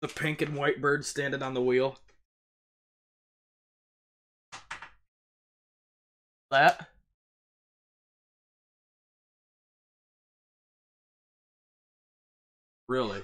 The pink and white bird standing on the wheel. That? Really?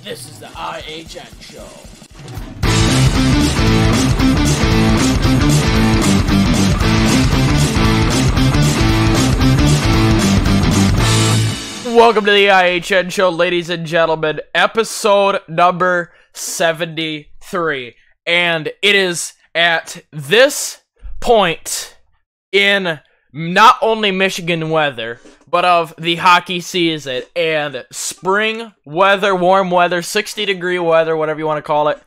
This is the IHN show. Welcome to the IHN show, ladies and gentlemen. Episode number 73. And it is at this point in not only Michigan weather, but of the hockey season and spring weather, warm weather, 60-degree weather, whatever you want to call it,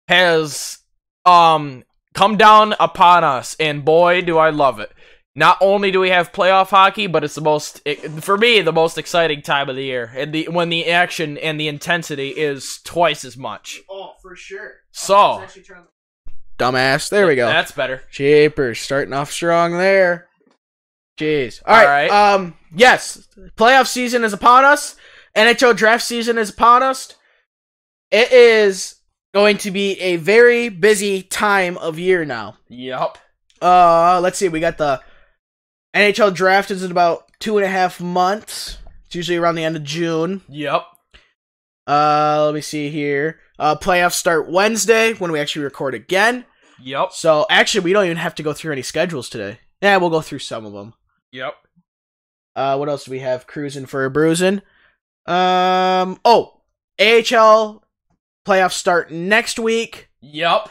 has come down upon us, and boy, do I love it. Not only do we have playoff hockey, but it's for me, the most exciting time of the year, and when the action and the intensity is twice as much. Oh, for sure. So, dumbass, there we go. That's better. Jeepers, starting off strong there. Jeez. All right. Yes, playoff season is upon us. NHL draft season is upon us. It is going to be a very busy time of year now. Yep. Let's see. We got the NHL draft is in about 2.5 months. It's usually around the end of June. Yep. Let me see here. Playoffs start Wednesday when we actually record again. Yep. So actually, we don't even have to go through any schedules today. Yeah, we'll go through some of them. Yep. What else do we have? Cruising for a bruising. AHL playoffs start next week. Yep.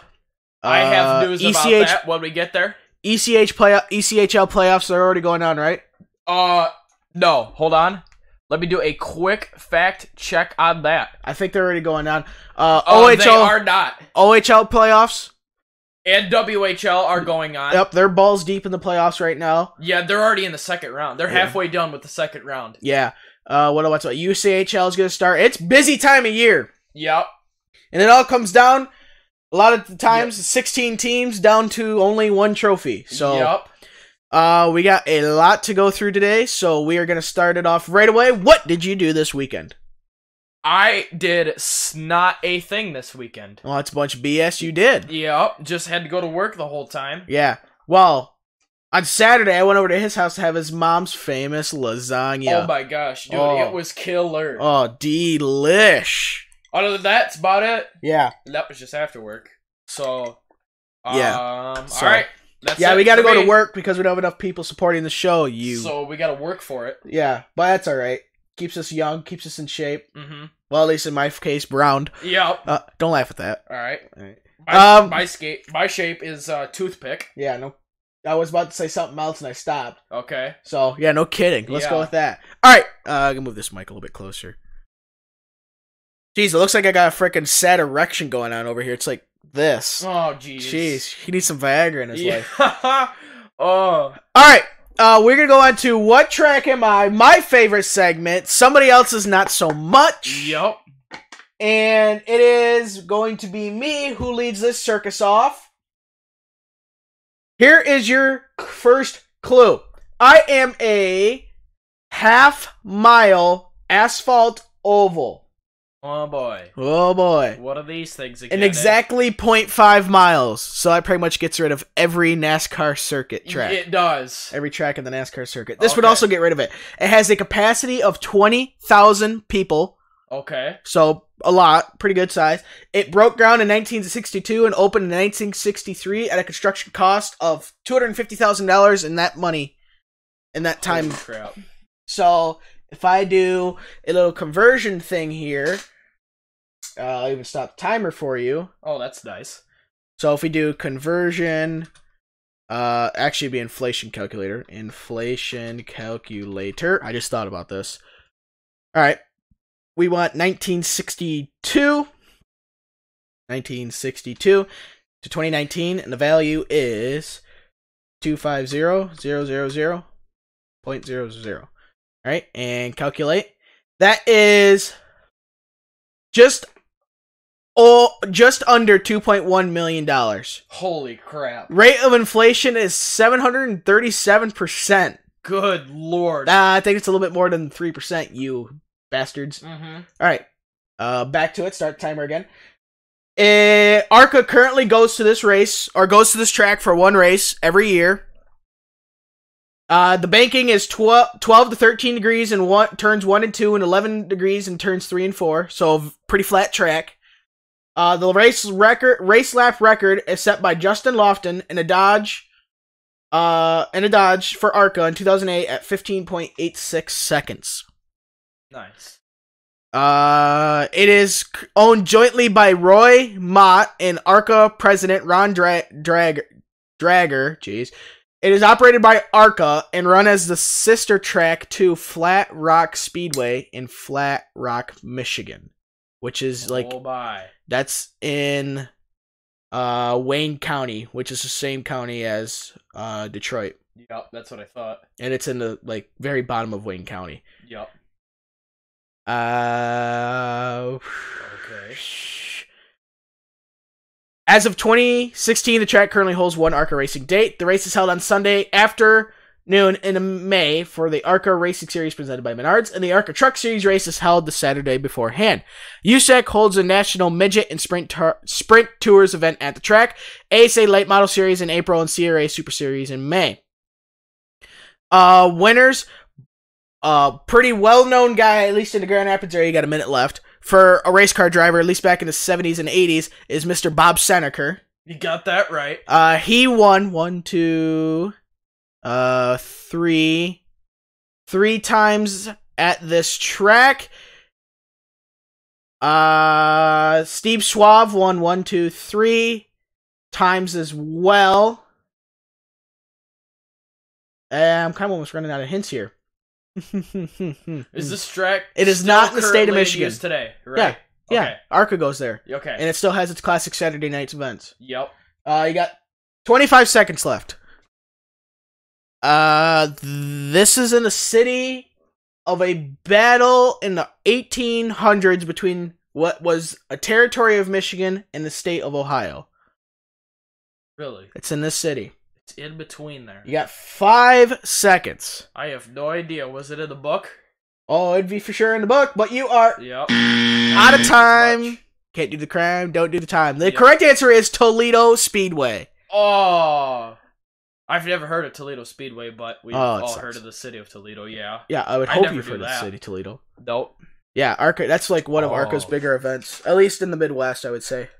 I have news about that when we get there. ECHL playoffs are already going on, right? No. Hold on. Let me do a quick fact check on that. I think they're already going on. OHL, they are not. OHL playoffs. And WHL are going on. Yep, they're balls deep in the playoffs right now. Yeah, they're already in the second round. They're halfway done with the second round. Yeah. What's UCHL is going to start. It's busy time of year. Yep. And it all comes down, a lot of the times, 16 teams down to only one trophy. So, yep. We got a lot to go through today, so we are going to start it off right away. What did you do this weekend? I did not a thing this weekend. Well, that's a bunch of BS you did. Yep, just had to go to work the whole time. Yeah. Well, on Saturday, I went over to his house to have his mom's famous lasagna. Oh my gosh, dude, it was killer. Oh, delish. Other than that, that's about it. Yeah. That was just after work. So, yeah. Alright. Yeah, we gotta go to work because we don't have enough people supporting the show, So we gotta work for it. Yeah, but that's alright. Keeps us young, keeps us in shape. Mm-hmm. Well, at least in my case, browned. Yep. Don't laugh at that. Alright. Alright. My shape is toothpick. Yeah, no. I was about to say something else and I stopped. Okay. So, yeah, no kidding. Let's go with that. Alright, I'm gonna move this mic a little bit closer. Jeez, it looks like I got a freaking sad erection going on over here. It's like this. Oh, jeez. Jeez, he needs some Viagra in his life. Oh. Alright, we're gonna go on to What Track Am I? My favorite segment. Somebody else's not so much. Yep. And it is going to be me who leads this circus off. Here is your first clue. I am a half-mile asphalt oval. Oh boy. Oh boy. What are these things again? And exactly 0.5 miles. So that pretty much gets rid of every NASCAR circuit track. It does. Every track in the NASCAR circuit. This would also get rid of it. It has a capacity of 20,000 people. Okay. So a lot, pretty good size. It broke ground in 1962 and opened in 1963 at a construction cost of $250,000 in that money, in that time. Holy crap. So if I do a little conversion thing here, I'll even stop the timer for you. Oh, that's nice. So if we do conversion, actually it'd be inflation calculator. Inflation calculator. I just thought about this. All right. We want 1962 to 2019, and the value is 250,000.00. All right, and calculate. That is just under $2.1 million. Holy crap. Rate of inflation is 737%. Good lord. I think it's a little bit more than 3%, you bastards. Mm-hmm. All right. Back to it. Start the timer again. ARCA currently goes to this track for one race every year. The banking is 12 to 13 degrees and turns 1 and 2, and 11 degrees and turns 3 and 4. So pretty flat track. The race lap record is set by Justin Lofton in a Dodge for ARCA in 2008 at 15.86 seconds. Nice. It is owned jointly by Roy Mott and ARCA president Ron Drager. Jeez. It is operated by ARCA and run as the sister track to Flat Rock Speedway in Flat Rock, Michigan, which is that's in Wayne County, which is the same county as Detroit. Yep, that's what I thought. And it's in the very bottom of Wayne County. Yep. Okay. As of 2016, the track currently holds one ARCA racing date. The race is held on Sunday afternoon in May for the ARCA Racing Series presented by Menards, and the ARCA Truck Series race is held the Saturday beforehand. USAC holds a national midget and sprint tours event at the track, ASA Late Model Series in April, and CRA Super Series in May. Winners, pretty well-known guy, at least in the Grand Rapids area. You got a minute left. For a race car driver, at least back in the 70s and 80s, is Mr. Bob Seneker. You got that right. He won three times at this track. Steve Schwab won 3 times as well. I'm kind of almost running out of hints here. Is this track? It is not in the state of Michigan today, right? Yeah, Okay. ARCA goes there. Okay. And it still has its classic Saturday nights events. Yep. You got 25 seconds left. This is in the city of a battle in the 1800s between what was a territory of Michigan and the state of Ohio. Really? It's in this city. It's in between there. You got 5 seconds. I have no idea. Was it in the book? Oh, it'd be for sure in the book, but you are out of time. Can't do the crime, don't do the time. The correct answer is Toledo Speedway. Oh, I've never heard of Toledo Speedway, but we've all sucks. Heard of the city of Toledo, yeah. Yeah, I would hope you've heard of the city of Toledo. Nope. Yeah, ARCA, that's like one of ARCA's bigger events, at least in the Midwest, I would say.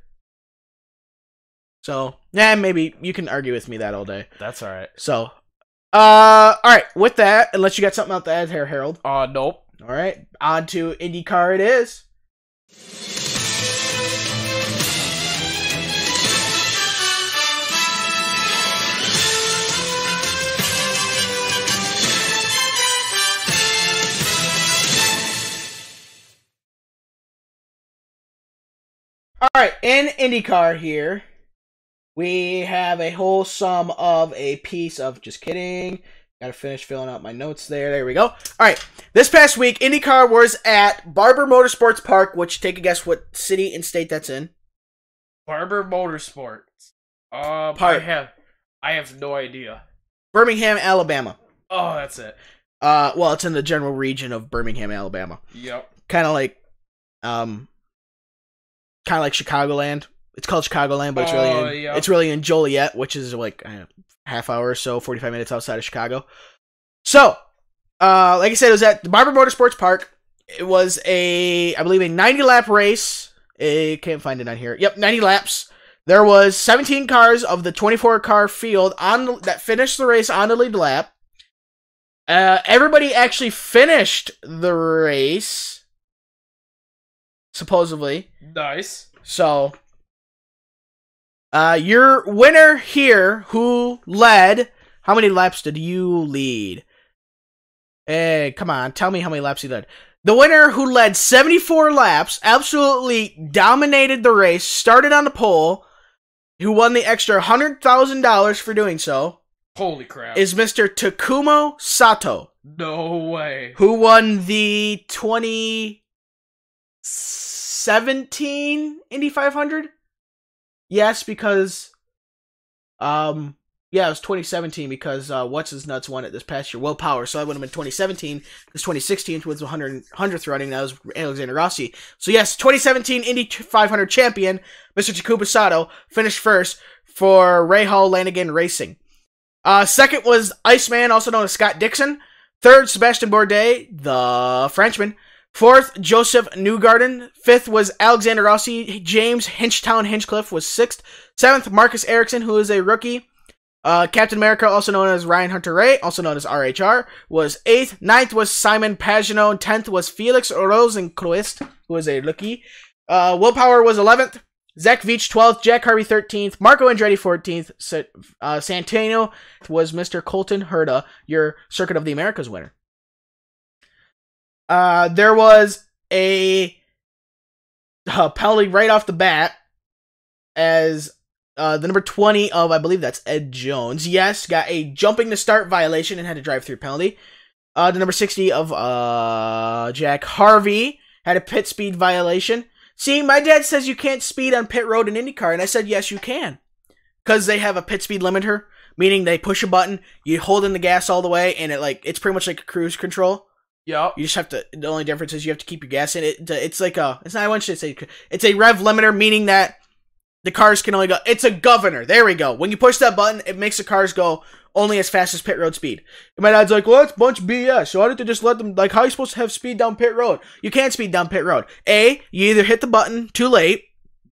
So, yeah, maybe you can argue with me that all day. That's all right. So, all right, with that, unless you got something out to add here, Harold. Nope. All right, on to IndyCar it is. All right, in IndyCar here, we have a whole sum of a piece of, just kidding, gotta finish filling out my notes there, we go. All right, this past week, IndyCar was at Barber Motorsports Park, which, take a guess what city and state that's in. Barber Motorsports. Park. I have no idea. Birmingham, Alabama. Oh, that's it. Well, it's in the general region of Birmingham, Alabama. Yep. Kind of like Chicagoland. It's called Chicagoland, but it's really in Joliet, which is like a half hour or so, 45 minutes outside of Chicago. So, like I said, it was at the Barber Motorsports Park. It was I believe, a 90-lap race. I can't find it on here. Yep, 90 laps. There was 17 cars of the 24-car field that finished the race on the lead lap. Everybody actually finished the race, supposedly. Nice. So, your winner here, who led... How many laps did you lead? Hey, come on, tell me how many laps he led. The winner, who led 74 laps, absolutely dominated the race, started on the pole, who won the extra $100,000 for doing so. Holy crap. Is Mr. Takuma Sato. No way. Who won the 2017 Indy 500? Yes, because... Yeah, it was 2017 because What's-His-Nuts won it this past year. Will Power, so that would have been 2017 because 2016 was the 100th running. That was Alexander Rossi. So yes, 2017 Indy 500 champion, Mr. Takuma Sato, finished first for Rahal Lanigan Racing. Second was Iceman, also known as Scott Dixon. Third, Sebastian Bourdais, the Frenchman. Fourth, Joseph Newgarden. Fifth was Alexander Rossi. James Hinchtown Hinchcliffe was sixth. Seventh, Marcus Ericsson, who is a rookie. Captain America, also known as Ryan Hunter-Reay, also known as RHR, was 8th. 9th was Simon Pagenaud. 10th was Felix Rosenquist, who was a rookie. Will Power was 11th. Zach Veach, 12th. Jack Harvey, 13th. Marco Andretti, 14th. Santino was Mr. Colton Herta, your Circuit of the Americas winner. There was a penalty right off the bat as... the number 20 of, I believe that's Ed Jones. Yes, got a jumping to start violation and had a drive-through penalty. The number 60 of Jack Harvey had a pit speed violation. See, my dad says you can't speed on pit road in IndyCar, and I said yes, you can. Because they have a pit speed limiter, meaning they push a button, you hold in the gas all the way, and it's pretty much like a cruise control. Yeah. You just have to, the only difference is you have to keep your gas in. It's like it's not, I want you to say, it's a rev limiter, meaning that the cars can only go... It's a governor. There we go. When you push that button, it makes the cars go only as fast as pit road speed. And my dad's like, well, that's a bunch of BS. So why don't they just let them... Like, how are you supposed to have speed down pit road? You can't speed down pit road. A, you either hit the button too late.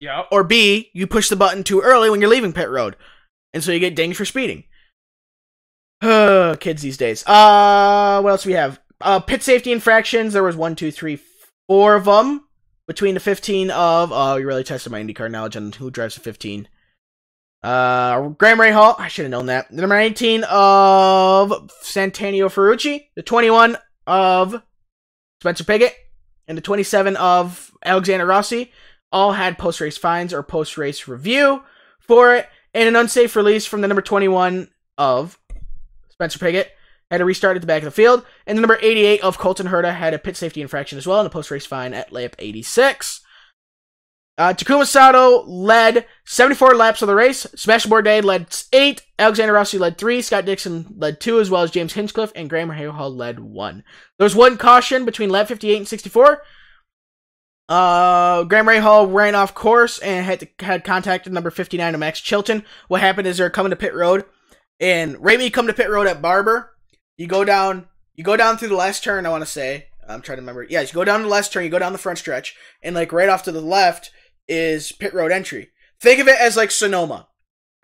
Yeah. Or B, you push the button too early when you're leaving pit road. And so you get dinged for speeding. Kids these days. What else do we have? Pit safety infractions. There was 1, 2, 3, 4 of them. Between the 15 of... Oh, you really tested my IndyCar knowledge on who drives the 15. Graham Rahal. I should have known that. The number 19 of Santino Ferrucci. The 21 of Spencer Pigot. And the 27 of Alexander Rossi. All had post-race fines or post-race review for it. And an unsafe release from the number 21 of Spencer Pigot. Had a restart at the back of the field. And the number 88 of Colton Herta had a pit safety infraction as well, and a post-race fine at lap 86. Takuma Sato led 74 laps of the race. Sebastian Bourdais led 8. Alexander Rossi led 3. Scott Dixon led 2, as well as James Hinchcliffe, and Graham Rahal led 1. There was one caution between lap 58 and 64. Graham Rahal ran off course and had contacted number 59 of Max Chilton. What happened is they're coming to pit road, and right when you come to pit road at Barber, you go down through the last turn, I want to say. I'm trying to remember. Yeah, you go down the last turn, you go down the front stretch, and like right off to the left is pit road entry. Think of it as like Sonoma.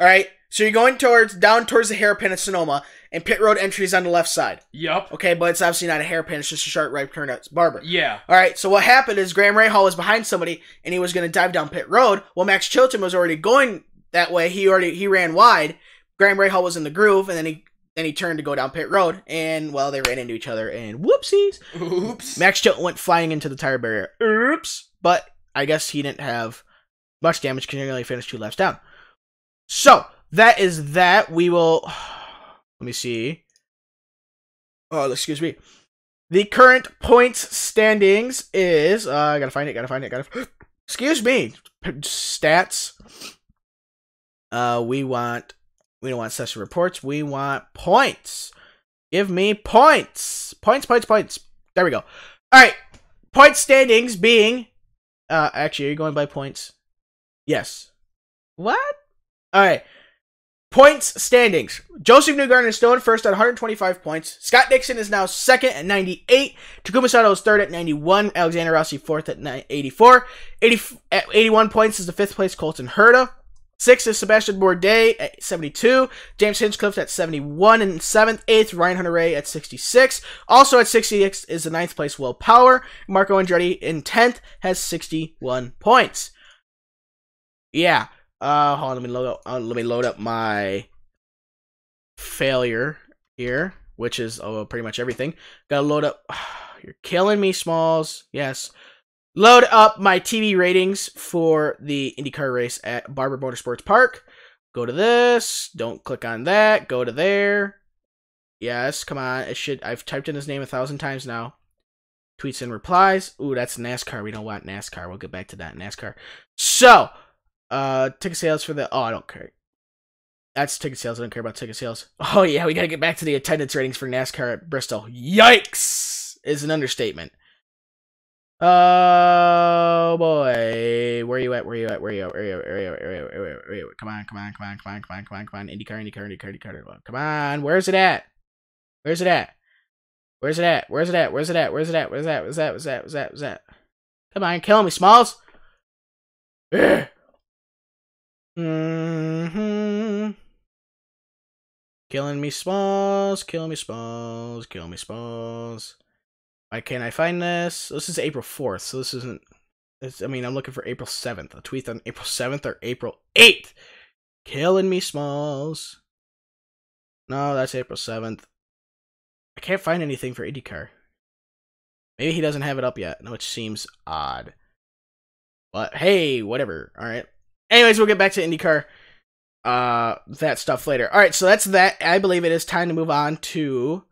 Alright? So you're going down towards the hairpin at Sonoma, and pit road entry is on the left side. Yup. Okay, but it's obviously not a hairpin, it's just a sharp right turn at Barber. Yeah. Alright, so what happened is Graham Rahal was behind somebody, and he was going to dive down pit road. Well, Max Chilton was already going that way. He ran wide. Graham Rahal was in the groove, and then he turned to go down pit road, and, well, they ran into each other, and whoopsies. Oops. Max Chilton went flying into the tire barrier. Oops. But I guess he didn't have much damage because he only finished 2 laps down. So, that is that. We will... Let me see. Oh, excuse me. The current points standings is... I gotta find it. Excuse me. Stats. We don't want session reports. We want points. Give me points. Points. There we go. All right. Point standings being... actually, are you going by points? Yes. What? All right. Points standings. Joseph Newgarden is still in first at 125 points. Scott Dixon is now second at 98. Takuma Sato is third at 91. Alexander Rossi fourth at 84. At 81 points is the fifth place Colton Herta. Sixth is Sebastian Bourdais at 72. James Hinchcliffe at 71 and seventh. Eighth, Ryan Hunter-Reay at 66. Also at 66 is the ninth place Will Power. Marco Andretti in 10th has 61 points. Yeah. Hold on, let me load up my failure here, which is pretty much everything. Gotta load up. You're killing me, Smalls. Yes. Load up my TV ratings for the IndyCar race at Barber Motorsports Park. Go to this. Don't click on that. Go to there. Yes, come on. It should. I've typed in his name 1,000 times now. Tweets and replies. Ooh, that's NASCAR. We don't want NASCAR. We'll get back to that NASCAR. So. Ticket sales for the... Oh, I don't care. That's ticket sales. I don't care about ticket sales. Oh, yeah, we gotta get back to the attendance ratings for NASCAR at Bristol. Yikes! Is an understatement. Oh, boy. Where you at? Come on. IndyCar. Come on. Where's it at? Come on, kill me, Smalls. Ugh. Killing me, Smalls. Why can't I find this? This is April 4th, so this isn't... I'm looking for April 7th. A tweet on April 7th or April 8th. Killing me, Smalls. No, that's April 7th. I can't find anything for IndyCar. Maybe he doesn't have it up yet, which seems odd. But, hey, whatever. Alright. Anyways, we'll get back to IndyCar, that stuff later. All right, so that's that. I believe it is time to move on to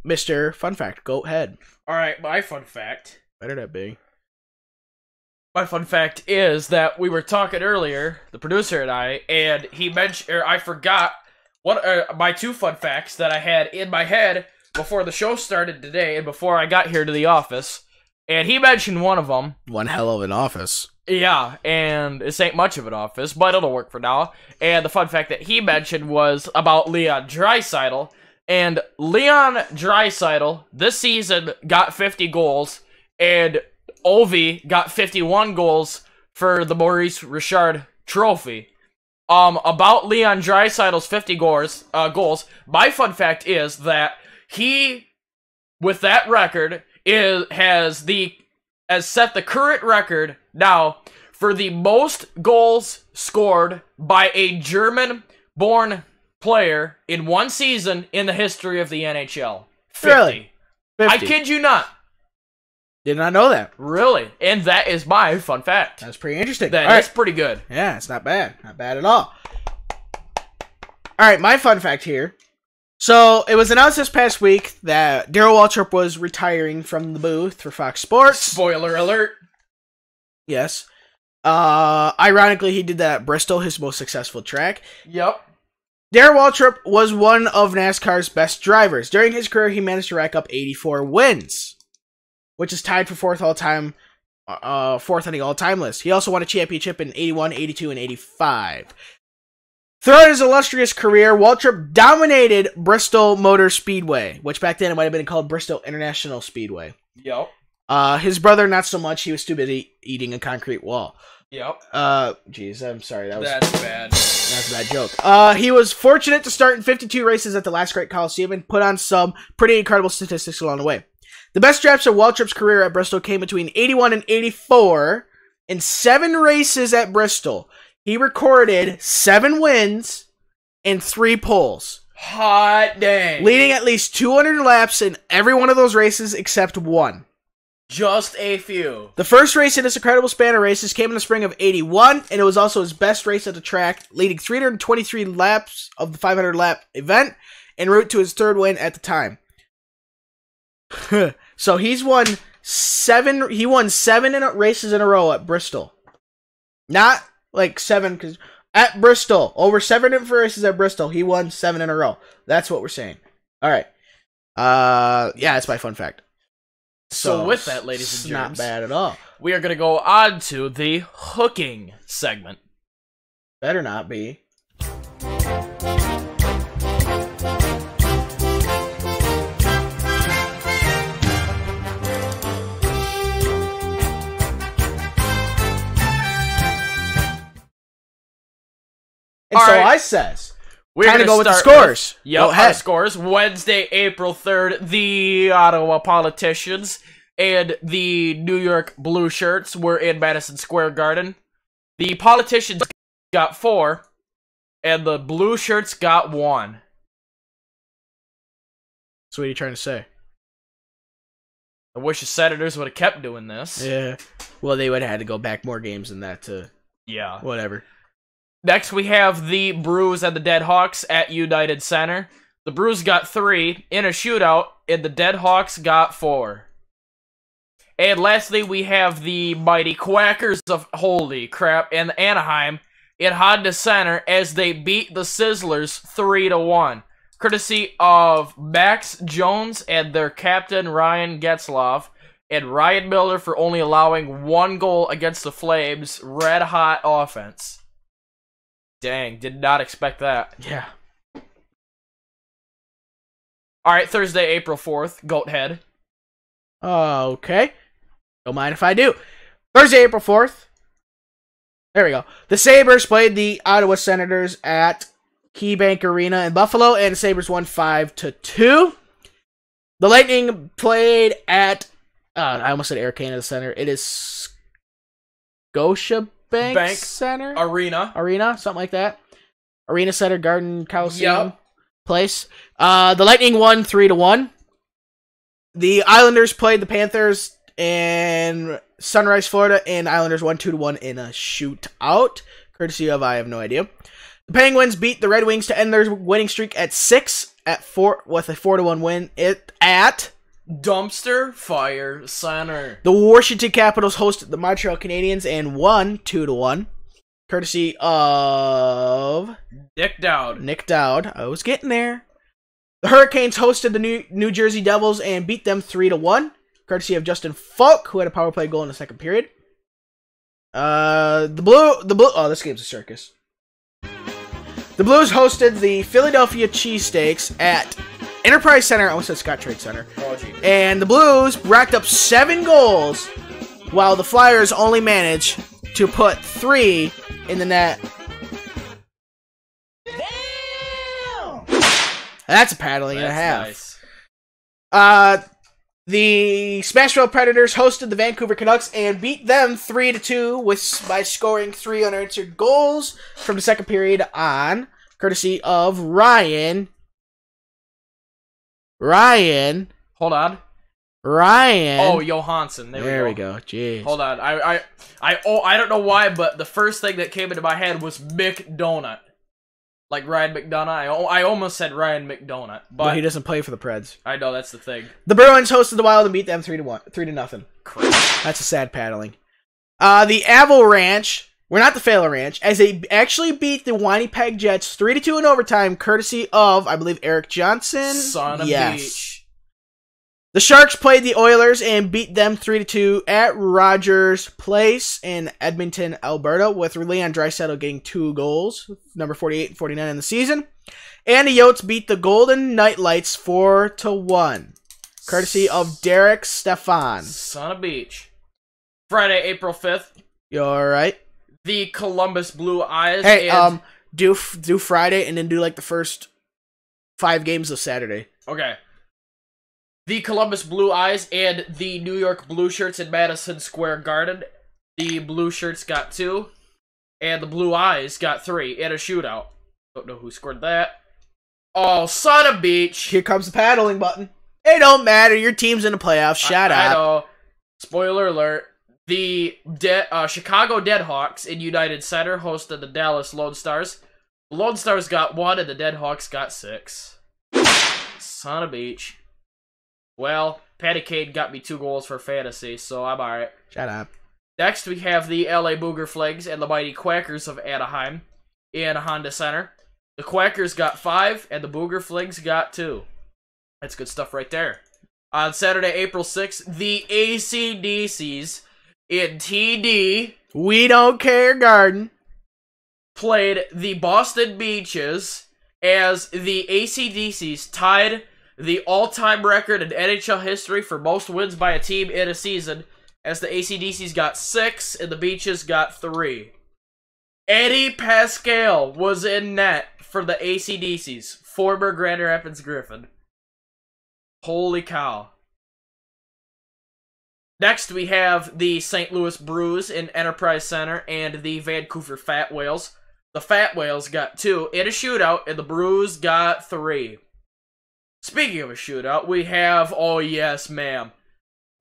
Mr. Fun Fact. Go ahead. All right, my fun fact. Better that be. My fun fact is that we were talking earlier, the producer and he mentioned, or I forgot what my two fun facts that I had in my head before the show started today and before I got here to the office. And he mentioned one of them. One hell of an office. Yeah, and this ain't much of an office, but it'll work for now. And the fun fact that he mentioned was about Leon Draisaitl. And Leon Draisaitl, this season, got 50 goals. And Ovi got 51 goals for the Maurice Richard Trophy. About Leon Draisaitl's 50 goals, my fun fact is that he, with that record, has set the current record now for the most goals scored by a German-born player in one season in the history of the NHL. 50. Really? 50. I kid you not. Did not know that. Really. And that is my fun fact. That's pretty interesting. That's pretty good. Yeah, it's not bad. Not bad at all. Alright, my fun fact here. So, it was announced this past week that Darrell Waltrip was retiring from the booth for Fox Sports. Spoiler alert. Yes. Ironically, he did that at Bristol, his most successful track. Yep. Darrell Waltrip was one of NASCAR's best drivers. During his career, he managed to rack up 84 wins, which is tied for fourth on the all-time list. He also won a championship in 81, 82, and 85. Throughout his illustrious career, Waltrip dominated Bristol Motor Speedway, which back then it might have been called Bristol International Speedway. Yep. His brother, not so much. He was too busy eating a concrete wall. Yep. Jeez, I'm sorry. That's bad. That's a bad joke. He was fortunate to start in 52 races at the last great Coliseum and put on some pretty incredible statistics along the way. The best straps of Waltrip's career at Bristol came between 81 and 84. In 7 races at Bristol, he recorded 7 wins and 3 poles. Hot dang. Leading at least 200 laps in every one of those races except one. Just a few. The first race in this incredible span of races came in the spring of 81, and it was also his best race at the track, leading 323 laps of the 500-lap event, en route to his 3rd win at the time. So he's won 7. He won 7 races in a row at Bristol. Not like 7, because at Bristol, over 7 different races at Bristol, he won 7 in a row. That's what we're saying. All right. Yeah, that's my fun fact. So with that, ladies and gentlemen, not bad at all. We are going to go on to the hooking segment. Better not be. And so I says, we're time to go with the scores. Yep, our scores. Wednesday, April 3rd, the Ottawa Politicians and the New York Blue Shirts were in Madison Square Garden. The Politicians got 4, and the Blue Shirts got 1. So what are you trying to say? I wish the Senators would have kept doing this. Yeah. Well, they would have had to go back more games than that to... Yeah. Whatever. Next, we have the Brews and the Dead Hawks at United Center. The Brews got 3 in a shootout, and the Dead Hawks got 4. And lastly, we have the Mighty Quackers of holy crap and Anaheim in Honda Center as they beat the Sizzlers 3-1, courtesy of Max Jones and their captain Ryan Getzlaf and Ryan Miller for only allowing 1 goal against the Flames' red-hot offense. Dang, did not expect that. Yeah. Alright, Thursday, April 4th, Goat Head. Okay. Don't mind if I do. Thursday, April 4th. There we go. The Sabres played the Ottawa Senators at KeyBank Arena in Buffalo, and the Sabres won 5-2. The Lightning played at... I almost said Air Canada Center. It is Scotiabank Center? Arena, something like that. Arena Center, Garden, Coliseum place. The Lightning won 3-1. The Islanders played the Panthers in Sunrise, Florida, and Islanders won 2-1 in a shootout, courtesy of I have no idea. The Penguins beat the Red Wings to end their winning streak at 6 with a 4-1 win at Dumpster Fire Center. The Washington Capitals hosted the Montreal Canadiens and won 2-1, courtesy of Nick Dowd. I was getting there. The Hurricanes hosted the New Jersey Devils and beat them 3-1, courtesy of Justin Falk, who had a power play goal in the second period. The Blue. Oh, this game's a circus. The Blues hosted the Philadelphia Cheesesteaks at Enterprise Center. I almost said Scott Trade Center. And the Blues racked up 7 goals, while the Flyers only managed to put 3 in the net. Damn! That's a paddling and a half. Nice. The Smashville Predators hosted the Vancouver Canucks and beat them 3-2 by scoring 3 unanswered goals from the second period on, courtesy of Ryan. Hold on. Ryan. Oh, Johansson. There we go. Jeez. Hold on. I don't know why, but the first thing that came into my head was McDonut. Like Ryan McDonough. I almost said Ryan McDonough, but he doesn't play for the Preds. I know, that's the thing. The Bruins hosted the Wild and beat them 3-0. Crap. That's a sad paddling. The Avalanche, not the Failer Ranch, as they actually beat the Winnipeg Jets 3-2 in overtime, courtesy of, I believe, Eric Johnson. Son of a beach. The Sharks played the Oilers and beat them 3-2 at Rogers Place in Edmonton, Alberta, with Leon Draisaitl getting 2 goals, number 48 and 49 in the season. And the Yotes beat the Golden Knights 4-1, courtesy of Derek Stefan. Son of a beach. Friday, April 5th. You alright? The Columbus Blue Eyes. Hey, do Friday and then do like the first 5 games of Saturday. Okay. The Columbus Blue Eyes and the New York Blue Shirts in Madison Square Garden. The Blue Shirts got 2, and the Blue Eyes got 3 in a shootout. Don't know who scored that. Oh, son of a beach. Here comes the paddling button. It don't matter. Your team's in the playoffs. Shut up. I know. Spoiler alert. The Chicago Deadhawks in United Center hosted the Dallas Lone Stars. The Lone Stars got 1, and the Deadhawks got 6. Son of a beach. Well, Patty Cade got me 2 goals for fantasy, so I'm alright. Shut up. Next, we have the LA Booger Flags and the Mighty Quackers of Anaheim in Honda Center. The Quackers got 5, and the Booger Flags got 2. That's good stuff right there. On Saturday, April 6th, the AC/DCs in TD. We Don't Care Garden played the Boston Beaches as the AC/DCs tied the all-time record in NHL history for most wins by a team in a season, as the AC/DCs got 6 and the Beaches got 3. Eddie Pascal was in net for the AC/DCs, former Grand Rapids Griffin. Holy cow. Next, we have the St. Louis Blues in Enterprise Center and the Vancouver Fat Whales. The Fat Whales got 2 in a shootout, and the Blues got 3. Speaking of a shootout, we have, oh yes, ma'am.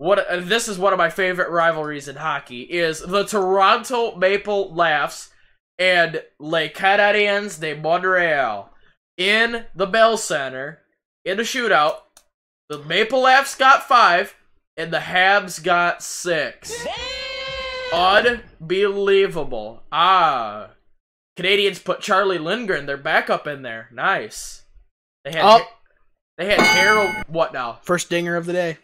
This is one of my favorite rivalries in hockey, is the Toronto Maple Leafs and Les Canadiens de Montreal. In the Bell Center, in a shootout, the Maple Leafs got 5, and the Habs got 6. Unbelievable. Canadians put Charlie Lindgren, their backup, in there. Nice. They had Harold... What now? First dinger of the day.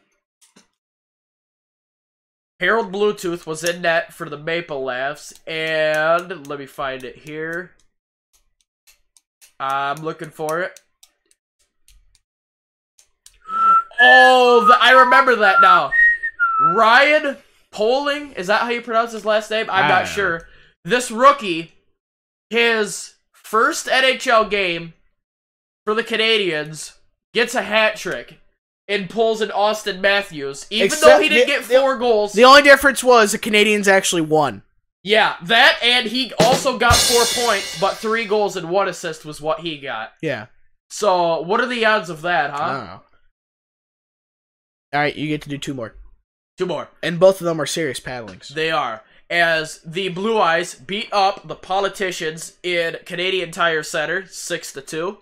Harold Bluetooth was in net for the Maple Leafs, and let me find it here. I'm looking for it. Oh, I remember that now. Ryan Poling, is that how you pronounce his last name? I'm not sure. This rookie, his first NHL game for the Canadians, gets a hat trick and pulls an Austin Matthews, even though he didn't get 4 goals. The only difference was the Canadians actually won. Yeah, that, and he also got 4 points, but 3 goals and 1 assist was what he got. Yeah. So, what are the odds of that, huh? I don't know. Alright, you get to do 2 more. 2 more. And both of them are serious paddlings. They are. As the Blue Eyes beat up the Politicians in Canadian Tire Center, 6-2.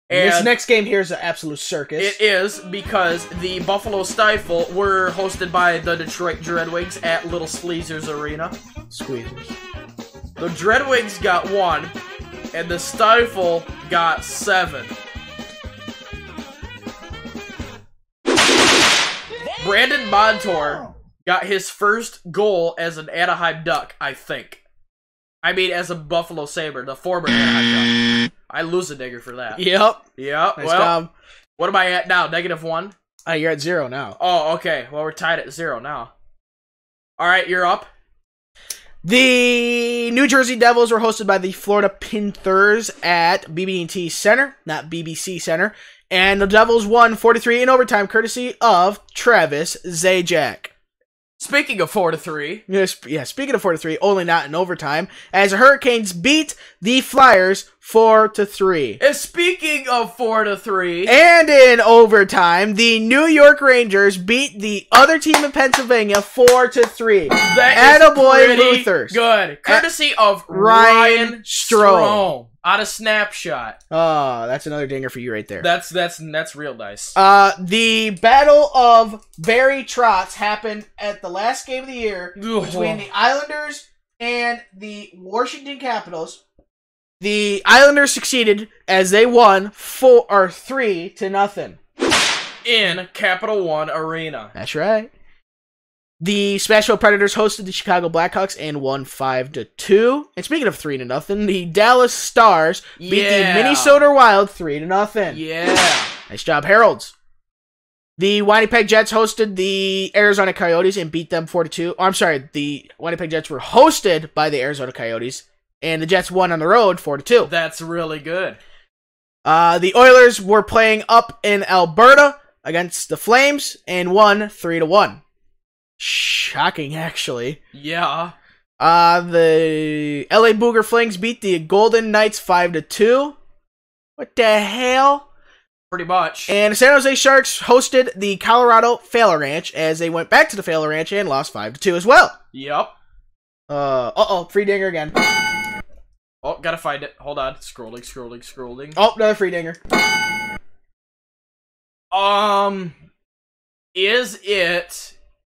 And this next game here is an absolute circus. It is, because the Buffalo Stifle were hosted by the Detroit Dreadwings at Little Sleezers Arena. Squeezers. The Dreadwings got 1, and the Stifle got 7. Brandon Montour got his first goal as an Anaheim Duck, I think. I mean, as a Buffalo Sabre, the former Anaheim Duck. I lose a digger for that. Yep. Yep. Nice well, job. What am I at now? -1? You're at 0 now. Oh, okay. Well, we're tied at 0 now. All right, you're up. The New Jersey Devils were hosted by the Florida Panthers at BB&T Center, not BBC Center. And the Devils won 4-3 in overtime, courtesy of Travis Zajac. Speaking of 4-3. Yeah, speaking of 4-3, only not in overtime, as the Hurricanes beat the Flyers 4-3. And speaking of 4-3. And in overtime, the New York Rangers beat the other team in Pennsylvania 4-3. That is Attaboy Luthers. Good. Courtesy of Ryan Strome. On a snapshot. Oh, that's another dinger for you right there. That's real nice. The Battle of Barry Trotz happened at the last game of the year between the Islanders and the Washington Capitals. The Islanders succeeded as they won 3-0 in Capital One Arena. That's right. The Smashville Predators hosted the Chicago Blackhawks and won 5-2. And speaking of 3-0, the Dallas Stars beat the Minnesota Wild 3-0. Yeah. Nice job, Heralds. The Winnipeg Jets hosted the Arizona Coyotes and beat them 4-2. Oh, I'm sorry, the Winnipeg Jets were hosted by the Arizona Coyotes, and the Jets won on the road 4-2. That's really good. The Oilers were playing up in Alberta against the Flames and won 3-1. Shocking, actually. Yeah. The LA Booger Flings beat the Golden Knights 5-2. What the hell? Pretty much. And the San Jose Sharks hosted the Colorado Fail Ranch as they went back to the Fail Ranch and lost 5-2 as well. Yep. Free dinger again. Oh, gotta find it. Hold on. Scrolling. Oh, another free dinger. Is it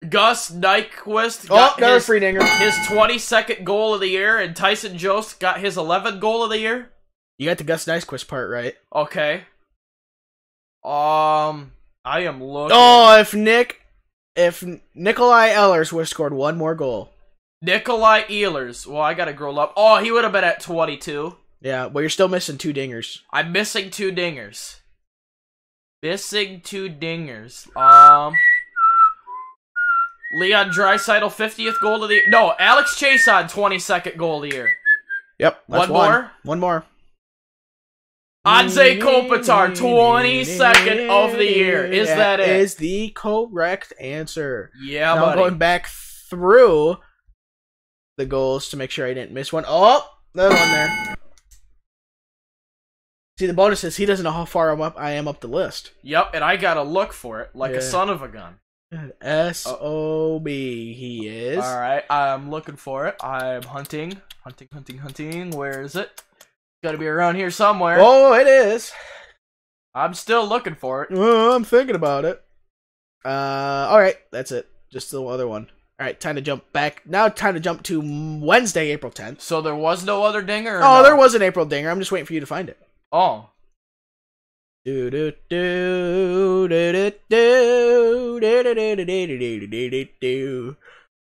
Gus Nyquist another free dinger. His 22nd goal of the year, and Tyson Jost got his 11th goal of the year? You got the Gus Nyquist part right. Okay. I am looking. Oh, if Nikolai Ehlers would have scored one more goal. Nikolai Ehlers. Well, I gotta grow up. Oh, he would have been at 22. Yeah, well, you're still missing 2 dingers. I'm missing 2 dingers. Missing 2 dingers. Leon Draisaitl, 50th goal of the year. No, Alex Chason, 22nd goal of the year. Yep. One more? One more. Anze Kopitar, 22nd of the year. Is that it? That is the correct answer. Yeah, now buddy. I'm going back through the goals to make sure I didn't miss one. Oh, another one there. See, the bonus is he doesn't know how far I am up the list. Yep, and I gotta look for it like a son of a gun. S-O-B, he is. Alright, I'm looking for it. I'm hunting. Hunting. Where is it? Gotta be around here somewhere. Oh, it is. I'm still looking for it. Oh, I'm thinking about it. Alright, that's it. Just the other one. Alright, time to jump back. Now time to jump to Wednesday, April 10th. So there was no other dinger? Oh, no? There was an April dinger. I'm just waiting for you to find it. Oh. Do do do do do do do do do do do do do.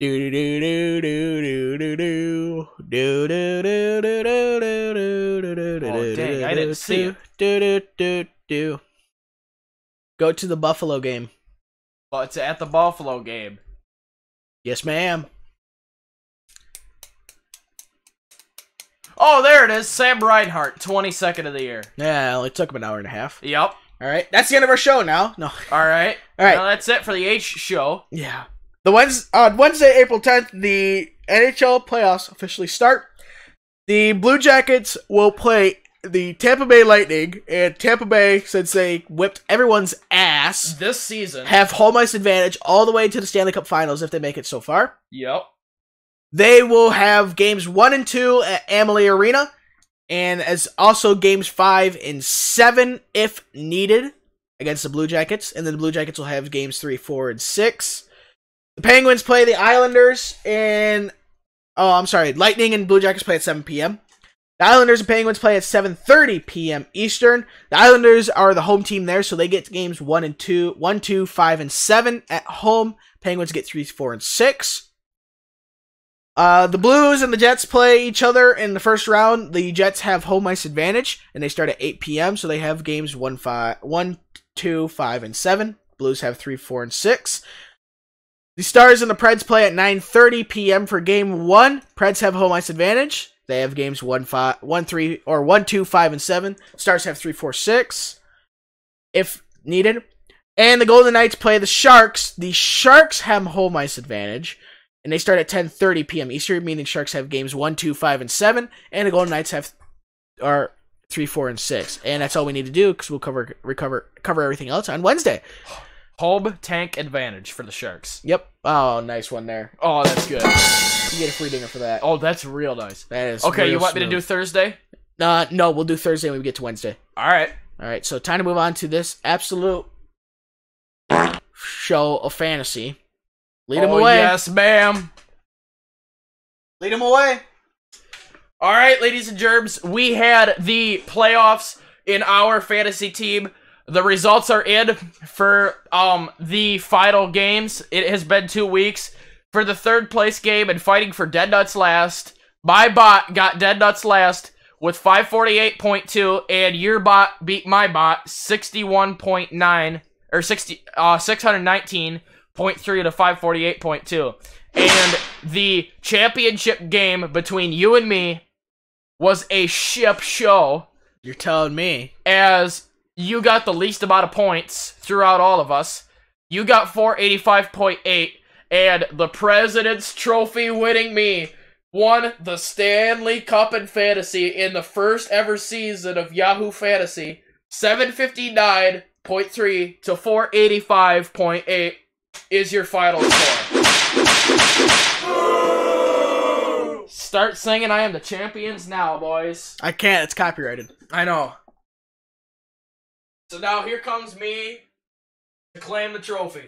Do do do do do do do do do do do do do. Oh dang! I didn't see it. Do do do do. Go to the Buffalo game. Well, it's at the Buffalo game. Yes, ma'am. Oh, there it is. Sam Reinhart, 22nd of the year. Yeah, it only took him an hour and a half. Yep. All right, that's the end of our show now. No. All right. Now that's it for the H show. Yeah. On Wednesday, April 10th, the NHL playoffs officially start. The Blue Jackets will play the Tampa Bay Lightning, and Tampa Bay, since they whipped everyone's ass this season, have home ice advantage all the way to the Stanley Cup Finals if they make it so far. Yep. They will have games 1 and 2 at Amalie Arena, and as also games 5 and 7 if needed against the Blue Jackets, and then the Blue Jackets will have games 3, 4, and 6. The Penguins play the Islanders and Lightning and Blue Jackets play at 7 p.m. The Islanders and Penguins play at 7:30 p.m. Eastern. The Islanders are the home team there, so they get games 1, 2, 5, and 7 at home. Penguins get 3, 4, and 6. The Blues and the Jets play each other in the first round. The Jets have home ice advantage, and they start at 8 p.m., so they have games 1, 2, 5, and 7. Blues have 3, 4, and 6. The Stars and the Preds play at 9:30 p.m. for game 1. Preds have home ice advantage. They have games 1, 2, 5, and 7. Stars have 3, 4, 6 if needed. And the Golden Knights play the Sharks. The Sharks have home ice advantage, and they start at 10:30 p.m. Eastern, meaning Sharks have games 1, 2, 5, and 7, and the Golden Knights have 3, 4, and 6. And that's all we need to do because we'll cover everything else on Wednesday. Home tank advantage for the Sharks. Yep. Oh, nice one there. Oh, that's good. You get a free dinger for that. Oh, that's real nice. That is okay. You want smooth. me to do Thursday? No, we'll do Thursday when we get to Wednesday. All right. So time to move on to this absolute show of fantasy. Lead them away. Yes, ma'am. Lead them away. All right, ladies and germs, we had the playoffs in our fantasy team. The results are in for the final games. It has been 2 weeks. For the third place game and fighting for Dead Nuts last, my bot got Dead Nuts last with 548.2, and your bot beat my bot 61.9 or 619.3 to 548.2. And the championship game between you and me was a ship show. You're telling me. As you got the least amount of points throughout all of us. You got 485.8, and the President's Trophy winning me won the Stanley Cup in fantasy in the first ever season of Yahoo Fantasy. 759.3 to 485.8 is your final score. Start singing I Am the Champions now, boys. I can't. It's copyrighted. I know. So now here comes me to claim the trophy.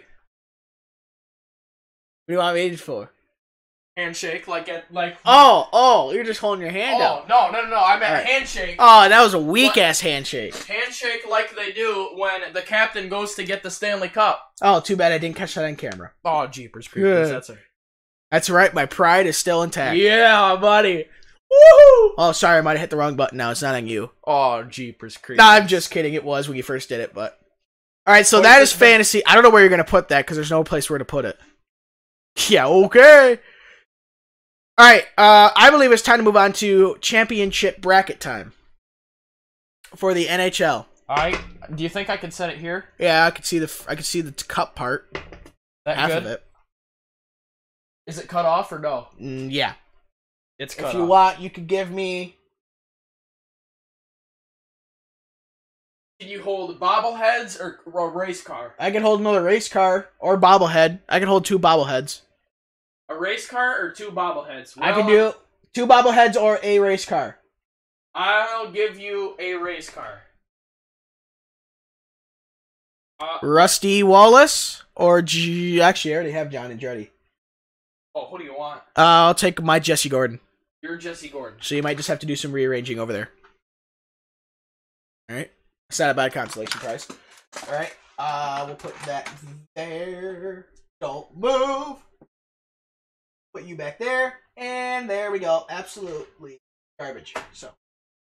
What do you want me to for? Handshake, like. Oh, you're just holding your hand out. No, I meant handshake. Oh, that was a weak-ass handshake. Handshake like they do when the captain goes to get the Stanley Cup. Oh, too bad I didn't catch that on camera. Oh, jeepers creepers, that's a... That's right. My pride is still intact. Yeah, buddy. Woohoo! Oh, sorry. I might have hit the wrong button now. It's not on you. Oh, jeepers creepers. Nah, I'm just kidding. It was when you first did it, but... Alright, so that is fantasy. I don't know where you're going to put that, because there's no place where to put it. Yeah, okay. Alright, I believe it's time to move on to championship bracket time. For the NHL. Do you think I can set it here? Yeah, I can see the cup part. That half good? of it. Is it cut off or no? Yeah. It's cut off. If you want, you could give me... Can you hold bobbleheads or a race car? I can hold another race car or bobblehead. I can hold 2 bobbleheads. A race car or 2 bobbleheads? Well, I can do 2 bobbleheads or a race car. I'll give you a race car. Rusty Wallace or actually, I already have John Andretti. Oh, who do you want? I'll take my Jesse Gordon. You're Jesse Gordon. So you might just have to do some rearranging over there. All right. It's not a bad consolation prize. All right. We'll put that there. Don't move. Put you back there. And there we go. Absolutely garbage. So,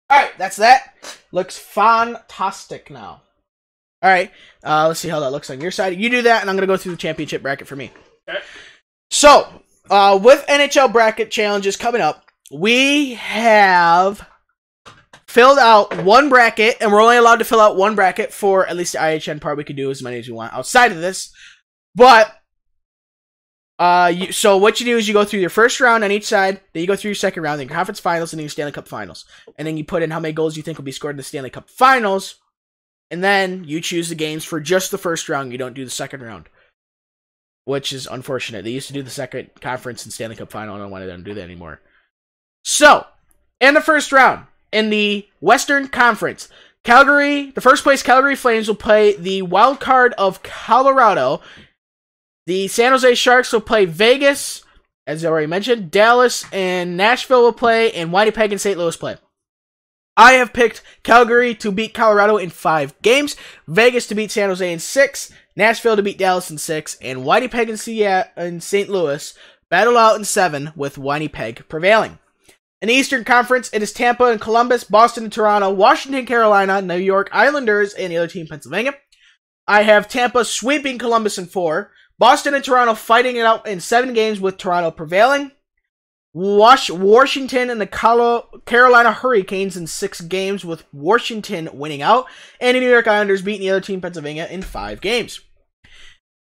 all right. That's that. Looks fantastic now. All right. Let's see how that looks on your side. You do that, and I'm going to go through the championship bracket for me. Okay. So, with NHL bracket challenges coming up, we have filled out one bracket, and we're only allowed to fill out one bracket for at least the IHN part. We can do as many as we want outside of this. But, so what you do is you go through your first round on each side, then you go through your second round, then your conference finals, and then your Stanley Cup finals. And then you put in how many goals you think will be scored in the Stanley Cup finals, and then you choose the games for just the first round. You don't do the second round, which is unfortunate. They used to do the second conference and Stanley Cup final. I don't know why they don't do that anymore. So, in the first round, in the Western Conference, the first place Calgary Flames will play the wild card of Colorado. The San Jose Sharks will play Vegas, as I already mentioned. Dallas and Nashville will play, and Winnipeg and St. Louis play. I have picked Calgary to beat Colorado in 5 games, Vegas to beat San Jose in 6, Nashville to beat Dallas in 6, and Winnipeg and St. Louis battle out in 7, with Winnipeg prevailing. In the Eastern Conference, it is Tampa and Columbus, Boston and Toronto, Washington, Carolina, New York Islanders, and the other team, Pennsylvania. I have Tampa sweeping Columbus in 4, Boston and Toronto fighting it out in 7 games, with Toronto prevailing. Washington and the Carolina Hurricanes in 6 games, with Washington winning out, and the New York Islanders beating the other team, Pennsylvania, in 5 games.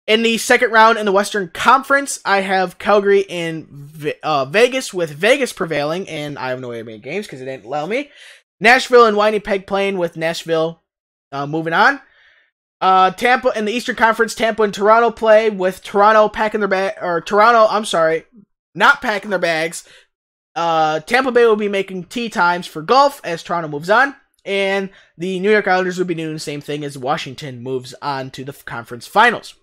In the second round in the Western Conference, I have Calgary and Vegas, with Vegas prevailing, and I have no way of making games because it didn't allow me. Nashville and Winnipeg playing, with Nashville moving on. Tampa in the Eastern Conference, Tampa and Toronto play, with Toronto not packing their bags. Tampa Bay will be making tee times for golf as Toronto moves on. And the New York Islanders will be doing the same thing as Washington moves on to the conference finals.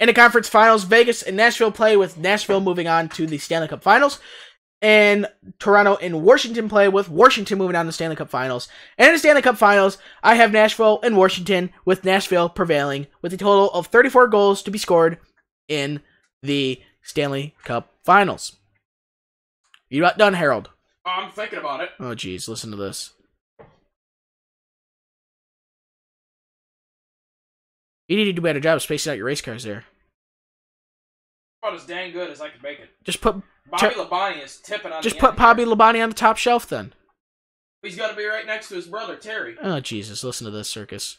In the conference finals, Vegas and Nashville play, with Nashville moving on to the Stanley Cup finals. And Toronto and Washington play, with Washington moving on to the Stanley Cup finals. And in the Stanley Cup finals, I have Nashville and Washington, with Nashville prevailing, with a total of 34 goals to be scored in the Stanley Cup finals. You not done, Harold? I'm thinking about it. Oh, geez, listen to this. You need to do a better job of spacing out your race cars there. About as dang good as I can make it. Just put Bobby Labonte is tipping on. Just put Bobby Labonte on the top shelf, then. He's got to be right next to his brother Terry. Oh, Jesus! Listen to this circus.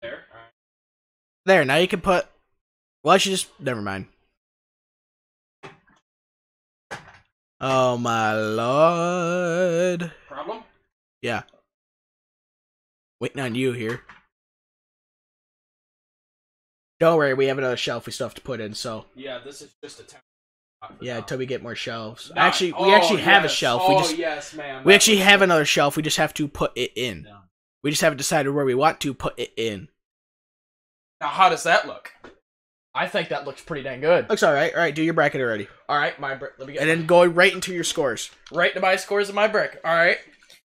There. There. Now you can put. Well, I should just. Never mind. Oh my lord. Problem? Yeah. Waiting on you here. Don't worry, we have another shelf we still have to put in, so. Yeah, this is just a temp. Yeah, until we get more shelves. No. We actually have a shelf. Yes, ma'am. We actually have another shelf, we just have to put it in. No. We just haven't decided where we want to put it in. Now, how does that look? I think that looks pretty dang good. Looks alright. Alright, do your bracket already. Alright, let me get. And then go right into your scores. Right to my scores of my bracket. Alright.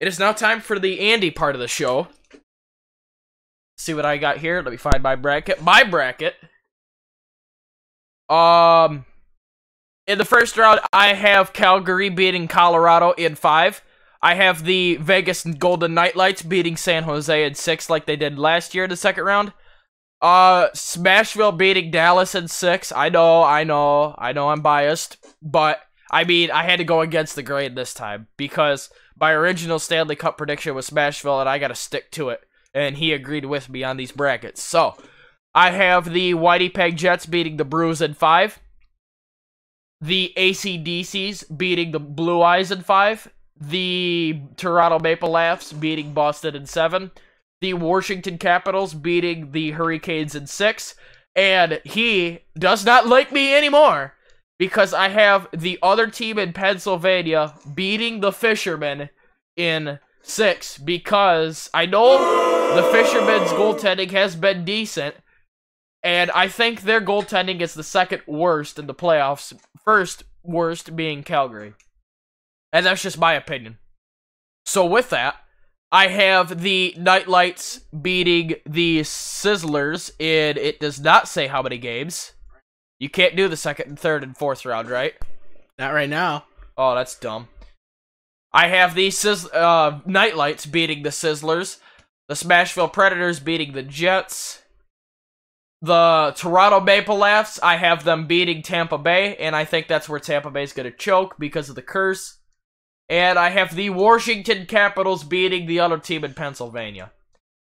It is now time for the Andy part of the show. See what I got here. Let me find my bracket. My bracket. In the first round, I have Calgary beating Colorado in 5. I have the Vegas Golden Knights beating San Jose in 6 like they did last year in the second round. Smashville beating Dallas in 6. I know I'm biased, but I mean, I had to go against the grain this time because my original Stanley Cup prediction was Smashville and I gotta stick to it, and he agreed with me on these brackets. So, I have the Winnipeg Jets beating the Bruins in 5. The AC/DCs beating the Blue Eyes in 5. The Toronto Maple Leafs beating Boston in 7. The Washington Capitals beating the Hurricanes in 6. And he does not like me anymore because I have the other team in Pennsylvania beating the Fishermen in 6 because I know the Fishermen's goaltending has been decent. And I think their goaltending is the second worst in the playoffs. First worst being Calgary. And that's just my opinion. So with that, I have the Nightlights beating the Sizzlers in, it does not say how many games. You can't do the second and third and fourth round, right? Not right now. Oh, that's dumb. I have the Nightlights beating the Sizzlers. The Smashville Predators beating the Jets. The Toronto Maple Leafs, I have them beating Tampa Bay, and I think that's where Tampa Bay is going to choke because of the curse. And I have the Washington Capitals beating the other team in Pennsylvania.